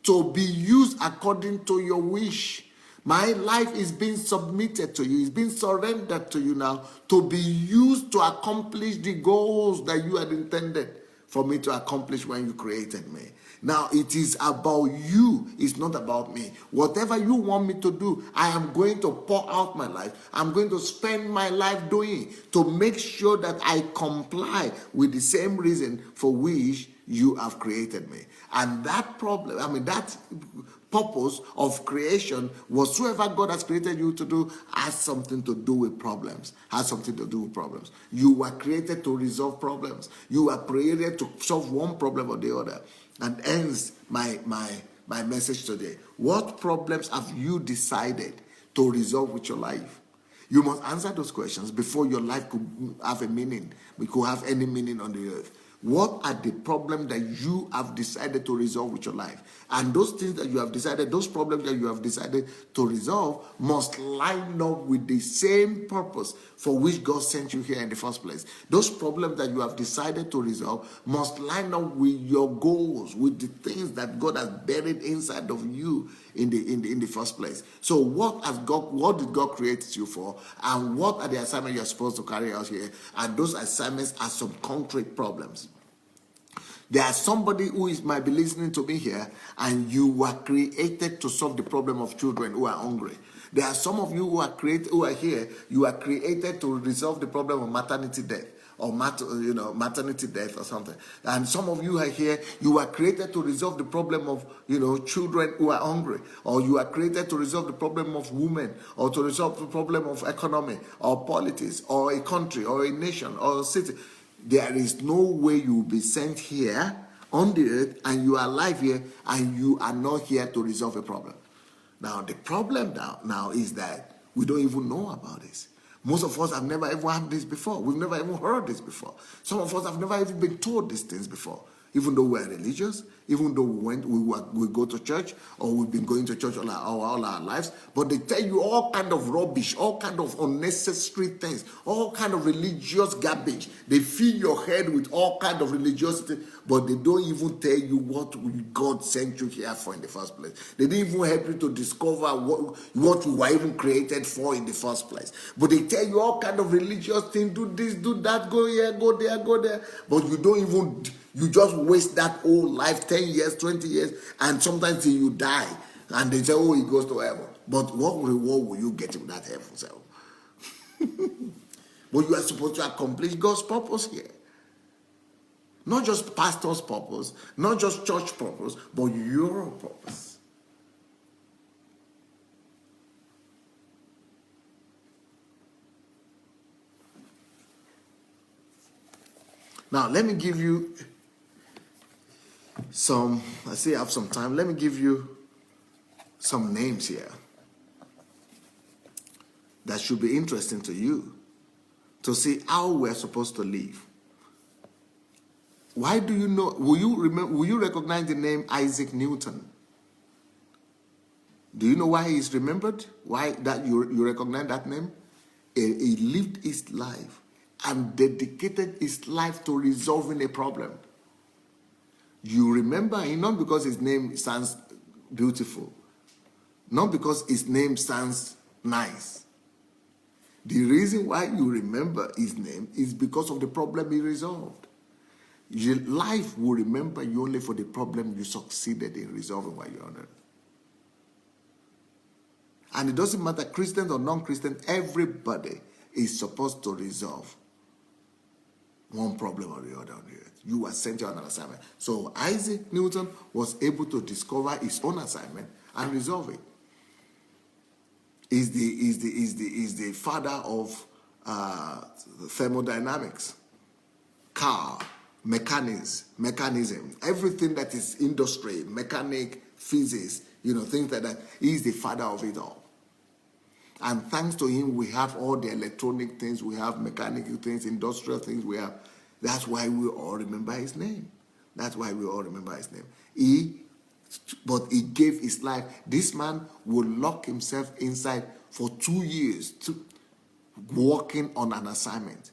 to be used according to your wish. My life is being submitted to you. It's being surrendered to you now to be used to accomplish the goals that you had intended for me to accomplish when you created me. Now it is about you. It's not about me. Whatever you want me to do, I am going to pour out my life. I'm going to spend my life doing to make sure that I comply with the same reason for which you have created me. And that problem, that purpose of creation, whatsoever God has created you to do, has something to do with problems. You were created to resolve problems. You were created to solve one problem or the other. And ends my message today. What problems have you decided to resolve with your life? You must answer those questions before your life could have a meaning. We could have any meaning on the earth. What are the problems that you have decided to resolve with your life? And those things that you have decided, those problems that you have decided to resolve must line up with the same purpose for which God sent you here in the first place. Those problems that you have decided to resolve must line up with your goals, with the things that God has buried inside of you in the first place. So what did God create you for? And what are the assignments you're supposed to carry out here? And those assignments are some concrete problems. There's somebody who might be listening to me here, and you were created to solve the problem of children who are hungry. There are some of you who are here. You are created to resolve the problem of maternity death, or maternity death or something. And some of you are here. You are created to resolve the problem of children who are hungry, or you are created to resolve the problem of women, or to resolve the problem of economy, or politics, or a country, or a nation, or a city. There is no way you will be sent here on the earth and you are alive here and you are not here to resolve a problem. Now, the problem now is that we don't even know about this. Most of us have never ever had this before. We've never even heard this before. Some of us have never even been told these things before. Even though we're religious, even though we go to church, or we've been going to church all our lives, but they tell you all kind of rubbish, all kind of unnecessary things, all kind of religious garbage. They fill your head with all kind of religiosity, but they don't even tell you what God sent you here for in the first place. They didn't even help you to discover what you were even created for in the first place. But they tell you all kind of religious things, do this, do that, go here, go there, but you just waste that whole life, 10 years, 20 years, and sometimes till you die. And they say, oh, he goes to heaven. But what reward will you get in that heaven? So? But you are supposed to accomplish God's purpose here. Not just pastor's purpose, not just church purpose, but your purpose. Now, let me give you I see I have some time. Let me give you some names here that should be interesting to you to see how we're supposed to live. Why do you know? Will you recognize the name Isaac Newton? Do you know why he is remembered? Why that you recognize that name? He lived his life and dedicated his life to resolving a problem. You remember him not because his name sounds beautiful, not because his name sounds nice. The reason why you remember his name is because of the problem he resolved. Your life will remember you only for the problem you succeeded in resolving while you're on earth. And it doesn't matter, Christian or non-Christian, everybody is supposed to resolve one problem or the other on the earth. You were sent on an assignment. So Isaac Newton was able to discover his own assignment and resolve it. Is the father of thermodynamics, car, mechanism, everything that is industry, mechanic, physics, things like that. He's the father of it all. And thanks to him, we have all the electronic things, we have mechanical things, industrial things, we have. That's why we all remember his name. That's why we all remember his name. But he gave his life. This man would lock himself inside for 2 years, working on an assignment.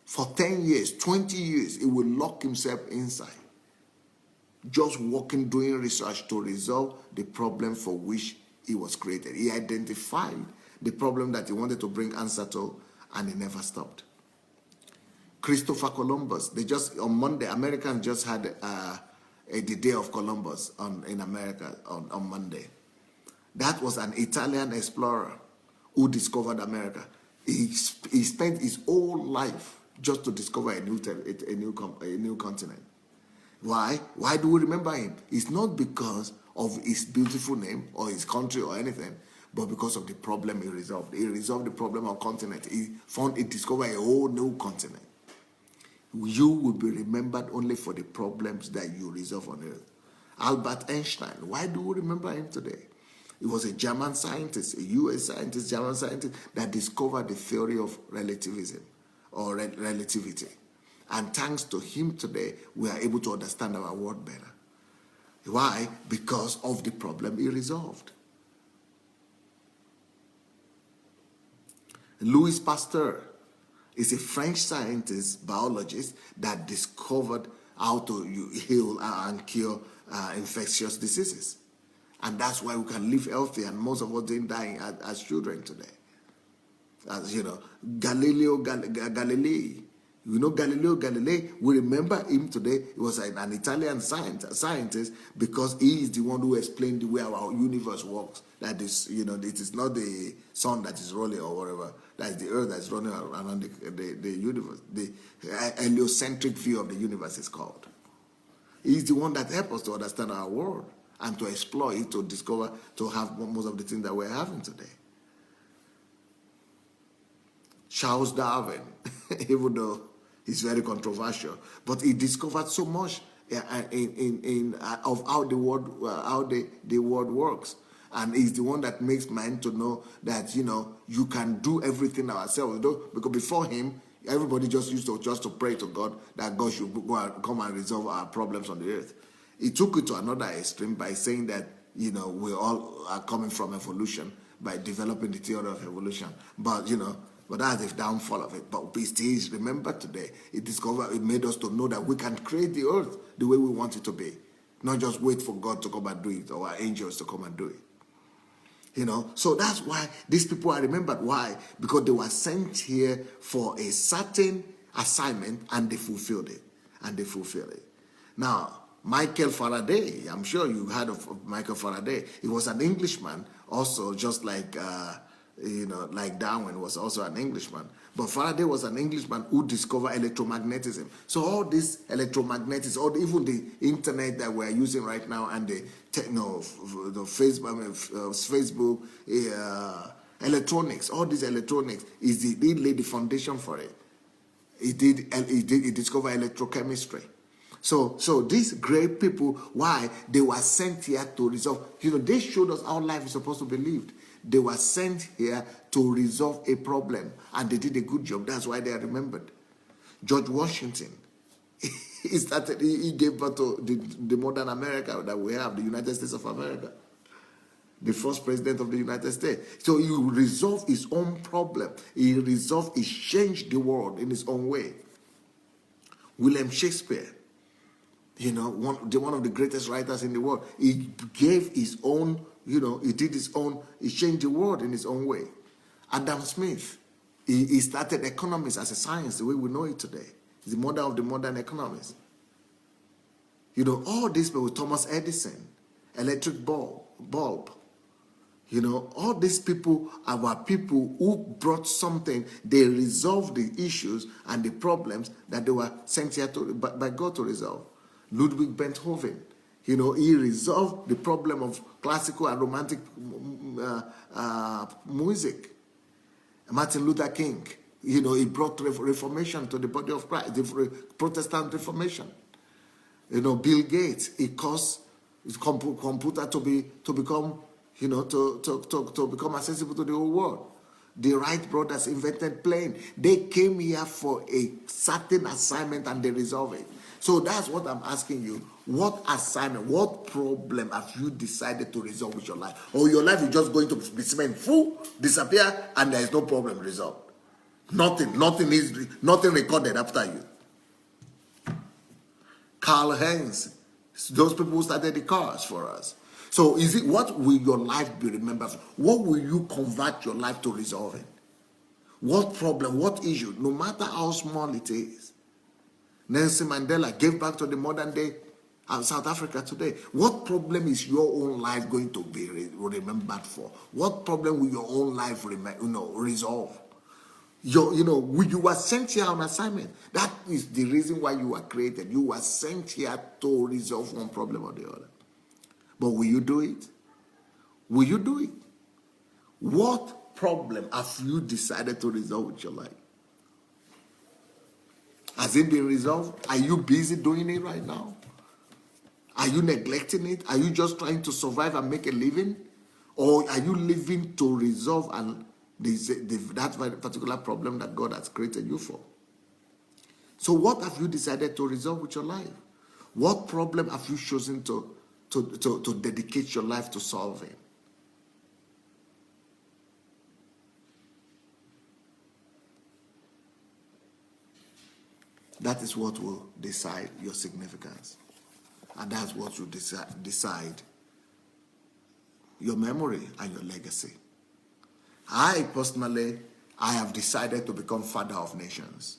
For 10 years, 20 years, he would lock himself inside, just working, doing research to resolve the problem for which he was created. He identified the problem that he wanted to bring answer to, and he never stopped. Christopher Columbus, on Monday, Americans just had the day of Columbus in America on Monday. That was an Italian explorer who discovered America. He spent his whole life just to discover a new continent. Why? Why do we remember him? It's not because of his beautiful name or his country or anything, but because of the problem he resolved. He resolved the problem of continent. He discovered a whole new continent. You will be remembered only for the problems that you resolve on earth. Albert Einstein, why do we remember him today? He was a German scientist, a US scientist, German scientist that discovered the theory of relativism or relativity. And thanks to him today, we are able to understand our world better. Why? Because of the problem he resolved. Louis Pasteur is a French scientist, biologist, that discovered how to heal and cure infectious diseases. And that's why we can live healthy, and most of us didn't die as children today. As you know, Galileo Galilei. You know Galileo Galilei, we remember him today. He was an Italian scientist because he is the one who explained the way our universe works. That is, it is not the sun that is rolling or whatever. That is the earth that is running around the universe. The heliocentric view of the universe is called. He is the one that helps us to understand our world and to explore it, to discover, to have most of the things that we're having today. Charles Darwin, even though he's very controversial, but he discovered so much of how the world works, and he's the one that makes man to know that you can do everything ourselves. Because before him, everybody just used to pray to God that God should go and come and resolve our problems on the earth. He took it to another extreme by saying that we all are coming from evolution by developing the theory of evolution, but that's the downfall of it. But we still remember today, it made us to know that we can create the earth the way we want it to be. Not just wait for God to come and do it or our angels to come and do it. So that's why these people are remembered. Why? Because they were sent here for a certain assignment and they fulfilled it. Now, Michael Faraday, I'm sure you heard of Michael Faraday. He was an Englishman also, just like like Darwin was also an Englishman. But Faraday was an Englishman who discovered electromagnetism. So all this electromagnetism, even the internet that we're using right now, and the Facebook, electronics, all these electronics, he laid the foundation for it. He discovered electrochemistry. So these great people, why? They were sent here to resolve. They showed us how life is supposed to be lived. They were sent here to resolve a problem, and they did a good job. That's why they are remembered. George Washington, he gave birth to the modern America that we have, the United States of America, the first president of the United States. So he resolved his own problem. He changed the world in his own way. William Shakespeare, one of the greatest writers in the world, he gave his own. He changed the world in his own way. Adam Smith, he started economics as a science the way we know it today. He's the mother of the modern economists. All these people, Thomas Edison, electric bulb. All these people are people who brought something. They resolved the issues and the problems that they were sent here by God to resolve. Ludwig Beethoven, he resolved the problem of classical and romantic music. Martin Luther King, he brought reformation to the body of Christ, the Protestant Reformation. Bill Gates, he caused his computer to become, to become accessible to the whole world. The Wright brothers invented plane. They came here for a certain assignment and they resolve it. So that's what I'm asking you. What assignment, what problem have you decided to resolve with your life? Or your life is just going to be cement full, disappear, and there is no problem resolved. Nothing recorded after you. Carl Heinz, those people who started the cars for us. So what will your life be remembered for? What will you convert your life to resolving? What problem, what issue, no matter how small it is? Nelson Mandela gave back to the modern day South Africa today. What problem is your own life going to be remembered for? What problem will your own life resolve? You were sent here on assignment. That is the reason why you were created. You were sent here to resolve one problem or the other. But will you do it? Will you do it? What problem have you decided to resolve with your life? Has it been resolved? Are you busy doing it right now? Are you neglecting it? Are you just trying to survive and make a living? Or are you living to resolve that particular problem that God has created you for? So what have you decided to resolve with your life? What problem have you chosen to dedicate your life to solving? That is what will decide your significance. And that's what will decide your memory and your legacy. I personally, have decided to become father of nations.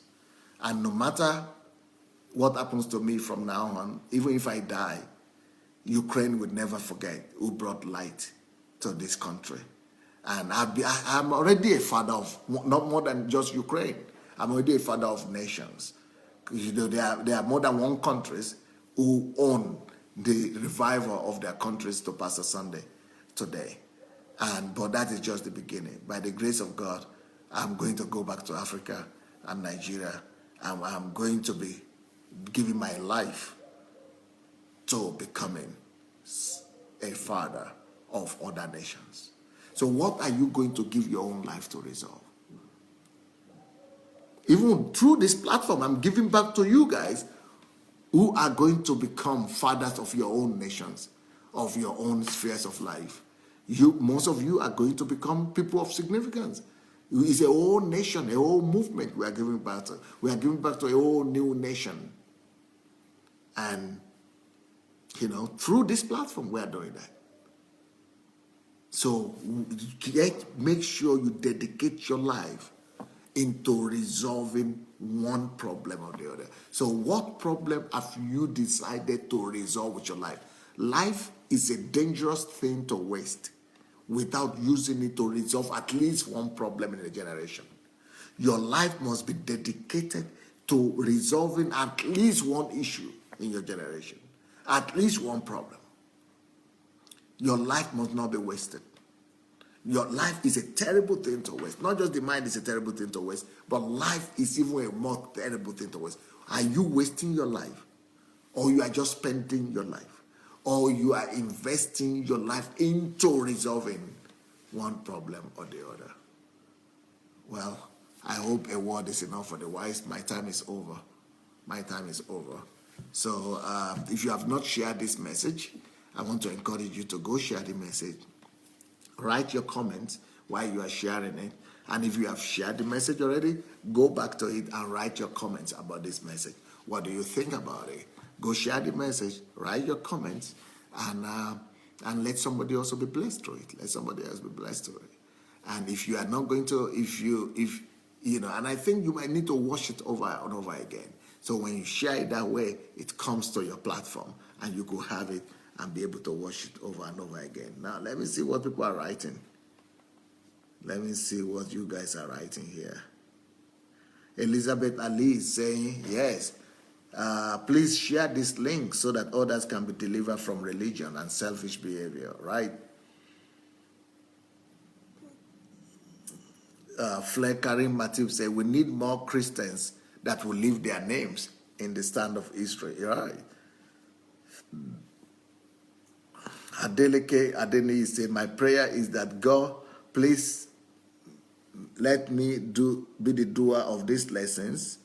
And no matter what happens to me from now on, even if I die, Ukraine would never forget who brought light to this country. And I'm already a father of, not more than just Ukraine. I'm already a father of nations. There are more than one countries who own the revival of their countries to Pastor Sunday today. But that is just the beginning. By the grace of God, I'm going to go back to Africa and Nigeria. I'm going to be giving my life to becoming a father of other nations. So what are you going to give your own life to resolve? Even through this platform, I'm giving back to you guys who are going to become fathers of your own nations, of your own spheres of life. Most of you are going to become people of significance. It's a whole nation, a whole movement we are giving back to. We are giving back to a whole new nation. And, through this platform, we are doing that. So make sure you dedicate your life into resolving one problem or the other. So what problem have you decided to resolve with your life? Life is a dangerous thing to waste without using it to resolve at least one problem in a generation. Your life must be dedicated to resolving at least one issue in your generation, at least one problem. Your life must not be wasted. Your life is a terrible thing to waste. Not just the mind is a terrible thing to waste, but life is even a more terrible thing to waste. Are you wasting your life? Or you are just spending your life? Or you are investing your life into resolving one problem or the other? Well, I hope a word is enough for the wise. My time is over. My time is over. So if you have not shared this message, I want to encourage you to go share the message. Write your comments while you are sharing it. And if you have shared the message already, go back to it and write your comments about this message. What do you think about it? Go share the message, write your comments, and let somebody also be blessed through it. Let somebody else be blessed through it. And if you are not going to, and I think you might need to watch it over and over again. So when you share it that way, it comes to your platform and you could have it and be able to watch it over and over again. Now, let me see what people are writing. Let me see what you guys are writing here. Elizabeth Ali is saying, yes, please share this link so that others can be delivered from religion and selfish behavior, right? Flair Karim Matip said, we need more Christians that will leave their names in the stand of Israel, right? Adeleke Adeni said, my prayer is that God, please let me be the doer of these lessons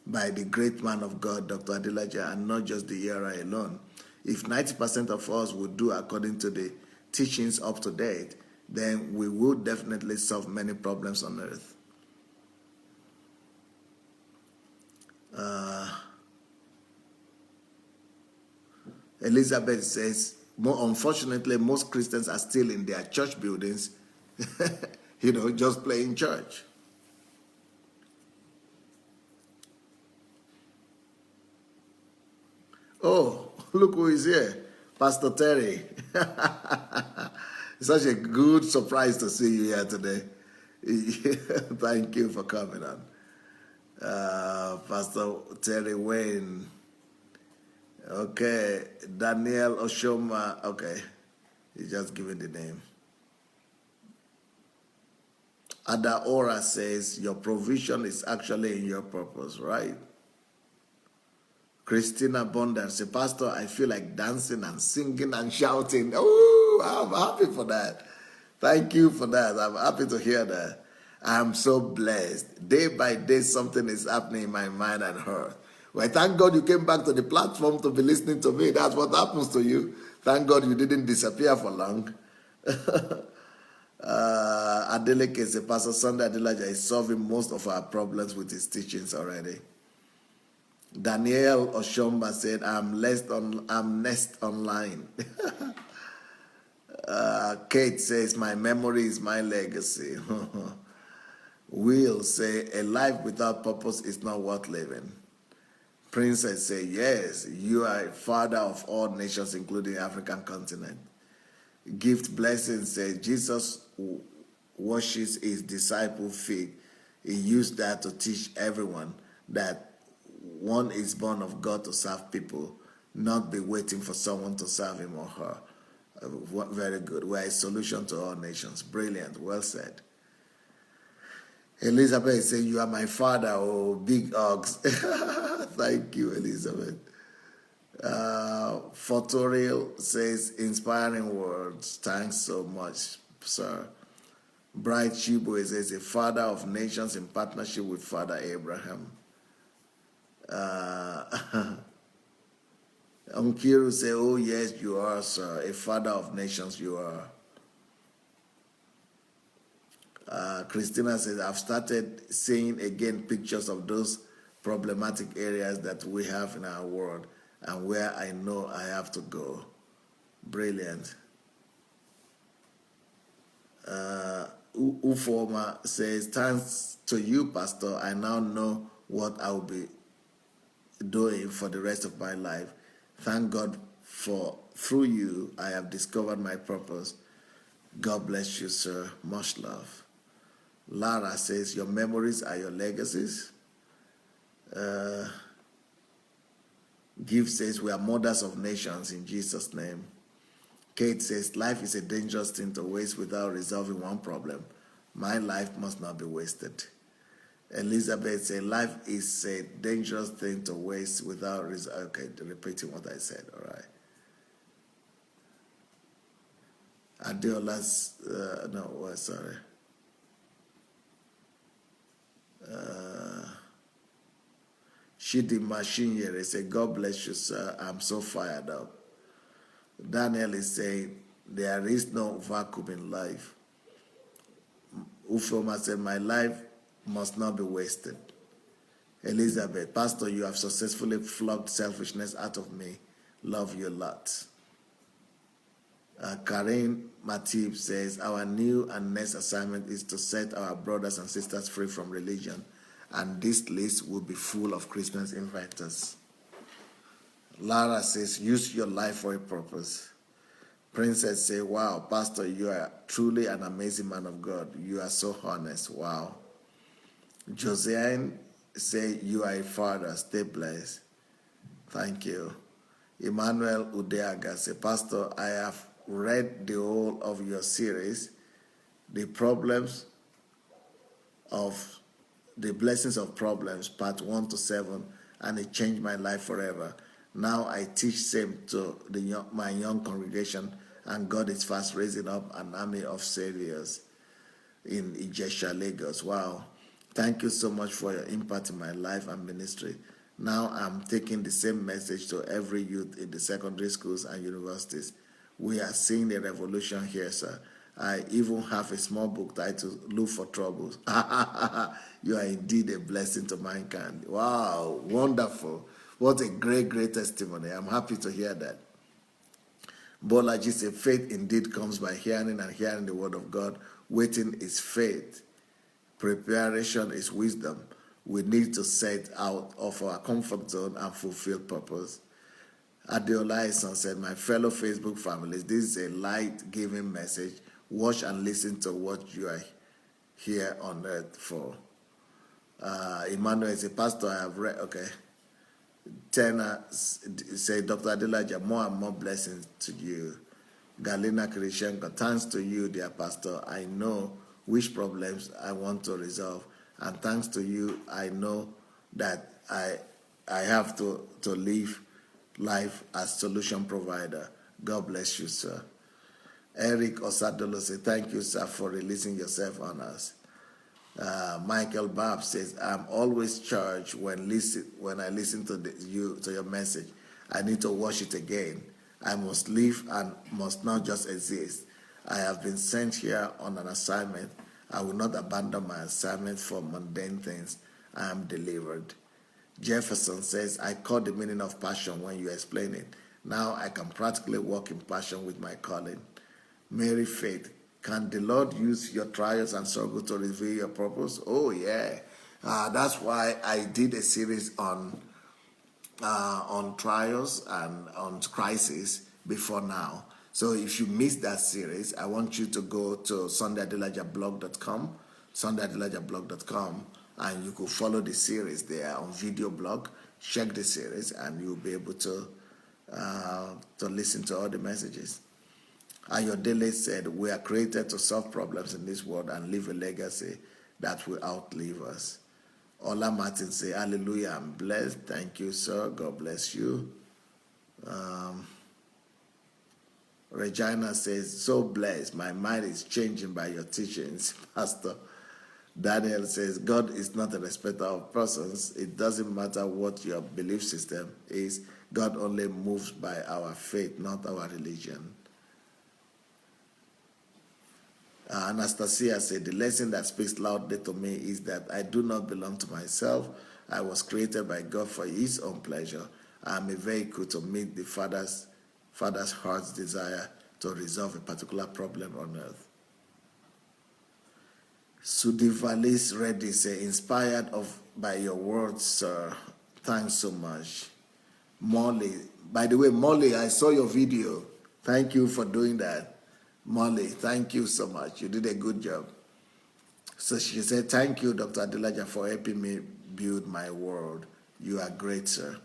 by the great man of God, Dr. Adelaja, and not just the hearer alone. If 90% of us would do according to the teachings up to date, then we will definitely solve many problems on earth. Elizabeth says, unfortunately, most Christians are still in their church buildings, just playing church. Oh, look who is here. Pastor Terry. It's such a good surprise to see you here today. Thank you for coming on. Pastor Terry Wayne. Okay, Daniel Oshoma. Okay, he's just giving the name. Adaora says, your provision is actually in your purpose, right? Christina Bonder says, Pastor, I feel like dancing and singing and shouting. Oh, I'm happy for that. Thank you for that. I'm happy to hear that. I'm so blessed. Day by day, something is happening in my mind and heart. Well, thank God you came back to the platform to be listening to me. That's what happens to you. Thank God you didn't disappear for long. Adeleke says, Pastor Sunday Adelaja is solving most of our problems with his teachings already. Daniel Oshomba said, I'm next online. Kate says, my memory is my legacy. Will say, a life without purpose is not worth living. Princess say, yes, you are a father of all nations, including the African continent. Gift Blessing says, Jesus washes his disciples' feet. He used that to teach everyone that one is born of God to serve people, not be waiting for someone to serve him or her. Very good. We are a solution to all nations. Brilliant. Well said. Elizabeth is saying, you are my father, oh, big ox. Thank you, Elizabeth. Fotorial says, inspiring words. Thanks so much, sir. Bright Chibo says, a father of nations in partnership with Father Abraham. Onkiru say, oh yes, you are, sir. A father of nations you are. Christina says, I've started seeing again pictures of those problematic areas that we have in our world and where I know I have to go. Brilliant. Ufoma says, thanks to you, Pastor, I now know what I will be doing for the rest of my life. Thank God for, through you, I have discovered my purpose. God bless you, sir. Much love. Lara says, your memories are your legacies. Give says, we are mothers of nations in Jesus' name. Kate says, life is a dangerous thing to waste without resolving one problem. My life must not be wasted. Elizabeth says, life is a dangerous thing to waste without okay, repeating what I said, all right. Adeola's, sorry. Shidi Machine here say, God bless you, sir. I'm so fired up. Daniel is saying, there is no vacuum in life. Ufoma said, my life must not be wasted. Elizabeth, Pastor, you have successfully flogged selfishness out of me. Love you a lot. Karen Matip says, our new and next assignment is to set our brothers and sisters free from religion, and this list will be full of Christians inventors. Lara says, use your life for a purpose. Princess says, wow, Pastor, you are truly an amazing man of God. You are so honest. Wow. Josiane says, you are a father. Stay blessed. Thank you. Emmanuel Udeaga says, Pastor, I have read the whole of your series, The Blessings of Problems, part 1 to 7, and it changed my life forever. Now I teach same to my young congregation, and God is fast raising up an army of saviors in Ijesha, Lagos. Wow. Thank you so much for your impact in my life and ministry. Now I'm taking the same message to every youth in the secondary schools and universities. We are seeing a revolution here, sir. I even have a small book titled Look for Troubles. You are indeed a blessing to mankind. Wow, wonderful. What a great, great testimony. I'm happy to hear that. Bolaji said, faith indeed comes by hearing and hearing the word of God. Waiting is faith. Preparation is wisdom. We need to set out of our comfort zone and fulfill purpose. Adeola Eson said, my fellow Facebook families, this is a light-giving message. Watch and listen to what you are here on earth for. Emmanuel is a pastor I have read. Okay. Tena said, Dr. Adelaja, more and more blessings to you. Galina Kirishenko, thanks to you, dear pastor. I know which problems I want to resolve. And thanks to you, I know that I have to live life as solution provider. God bless you, sir. Eric Osadolo says, thank you, sir, for releasing yourself on us. Michael Babb says, I'm always charged when I listen to your message. I need to watch it again. I must live and must not just exist. I have been sent here on an assignment. I will not abandon my assignment for mundane things. I am delivered. Jefferson says, I caught the meaning of passion when you explain it. Now I can practically walk in passion with my calling. Mary Faith, can the Lord use your trials and struggle to reveal your purpose? Oh, yeah. That's why I did a series on trials and on crisis before now. So if you missed that series, I want you to go to SundayAdelajablog.com, SundayAdelajablog.com, and you could follow the series there on video blog. Check the series, and you'll be able to listen to all the messages. Ayodele said, we are created to solve problems in this world and leave a legacy that will outlive us. Ola Martin say, hallelujah, I'm blessed. Thank you, sir. God bless you. Regina says, so blessed. My mind is changing by your teachings, Pastor. Daniel says, God is not a respecter of persons. It doesn't matter what your belief system is. God only moves by our faith, not our religion. Anastasia said, the lesson that speaks loudly to me is that I do not belong to myself. I was created by God for his own pleasure. I am a vehicle to meet the Father's heart's desire to resolve a particular problem on earth. Sudivalis Reddy said, inspired by your words, sir. Thanks so much. Molly, by the way, Molly, I saw your video. Thank you for doing that. Molly, thank you so much. You did a good job. So she said, thank you, Dr. Adelaja, for helping me build my world. You are great, sir.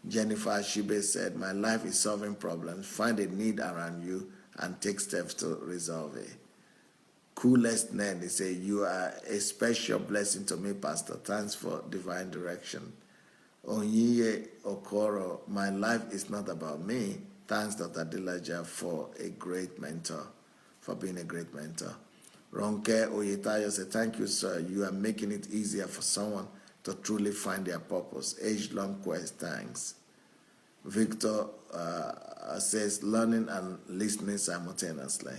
Jennifer Shibe said, my life is solving problems. Find a need around you and take steps to resolve it. Coolest Nen, he said, you are a special blessing to me, Pastor. Thanks for divine direction. Onyiye Okoro, my life is not about me. Thanks, Dr. Adelaja, for being a great mentor. Ronke Oyetayo said, thank you, sir. You are making it easier for someone to truly find their purpose. Age-long quest, thanks. Victor says, learning and listening simultaneously.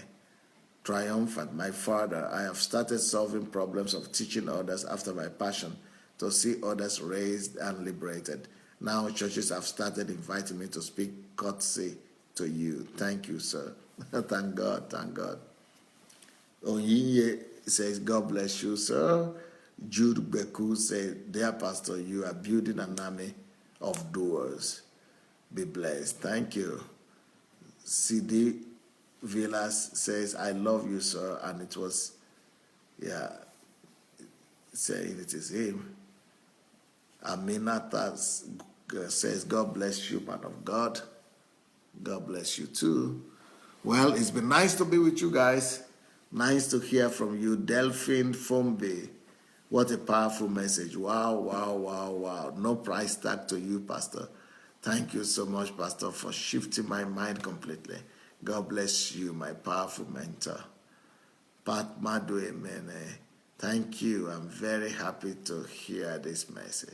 Triumphant, my father, I have started solving problems of teaching others after my passion to see others raised and liberated. Now churches have started inviting me to speak courtesy to you. Thank you, sir. Thank God, thank God. Onyinye says, God bless you, sir. Jude Beku says, dear pastor, you are building an army of doers. Be blessed. Thank you. CD Villas says, I love you, sir. And it was, saying it is him. Aminata says, God bless you, man of God. God bless you too. Well, it's been nice to be with you guys. Nice to hear from you. Delphine Fombe. What a powerful message. Wow, wow, wow, wow. No price tag to you, Pastor. Thank you so much, Pastor, for shifting my mind completely. God bless you, my powerful mentor. Pat Maduemene, thank you. I'm very happy to hear this message.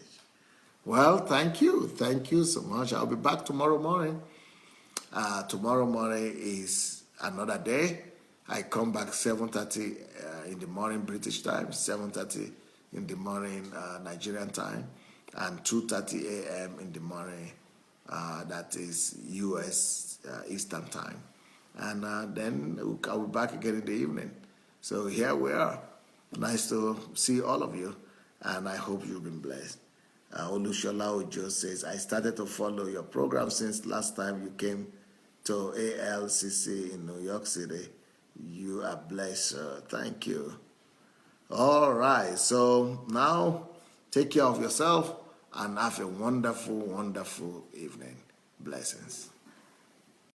Well, thank you. Thank you so much. I'll be back tomorrow morning. Tomorrow morning is another day. I come back 7:30 in the morning British time, 7:30 in the morning Nigerian time, and 2:30 a.m. in the morning, that is U.S. Eastern time. And then I'll be back again in the evening. So here we are. Nice to see all of you, and I hope you've been blessed. Olushola Ojo says, I started to follow your program since last time you came to ALCC in New York City. You are blessed, sir. Thank you. All right, so now take care of yourself and have a wonderful, wonderful evening. Blessings.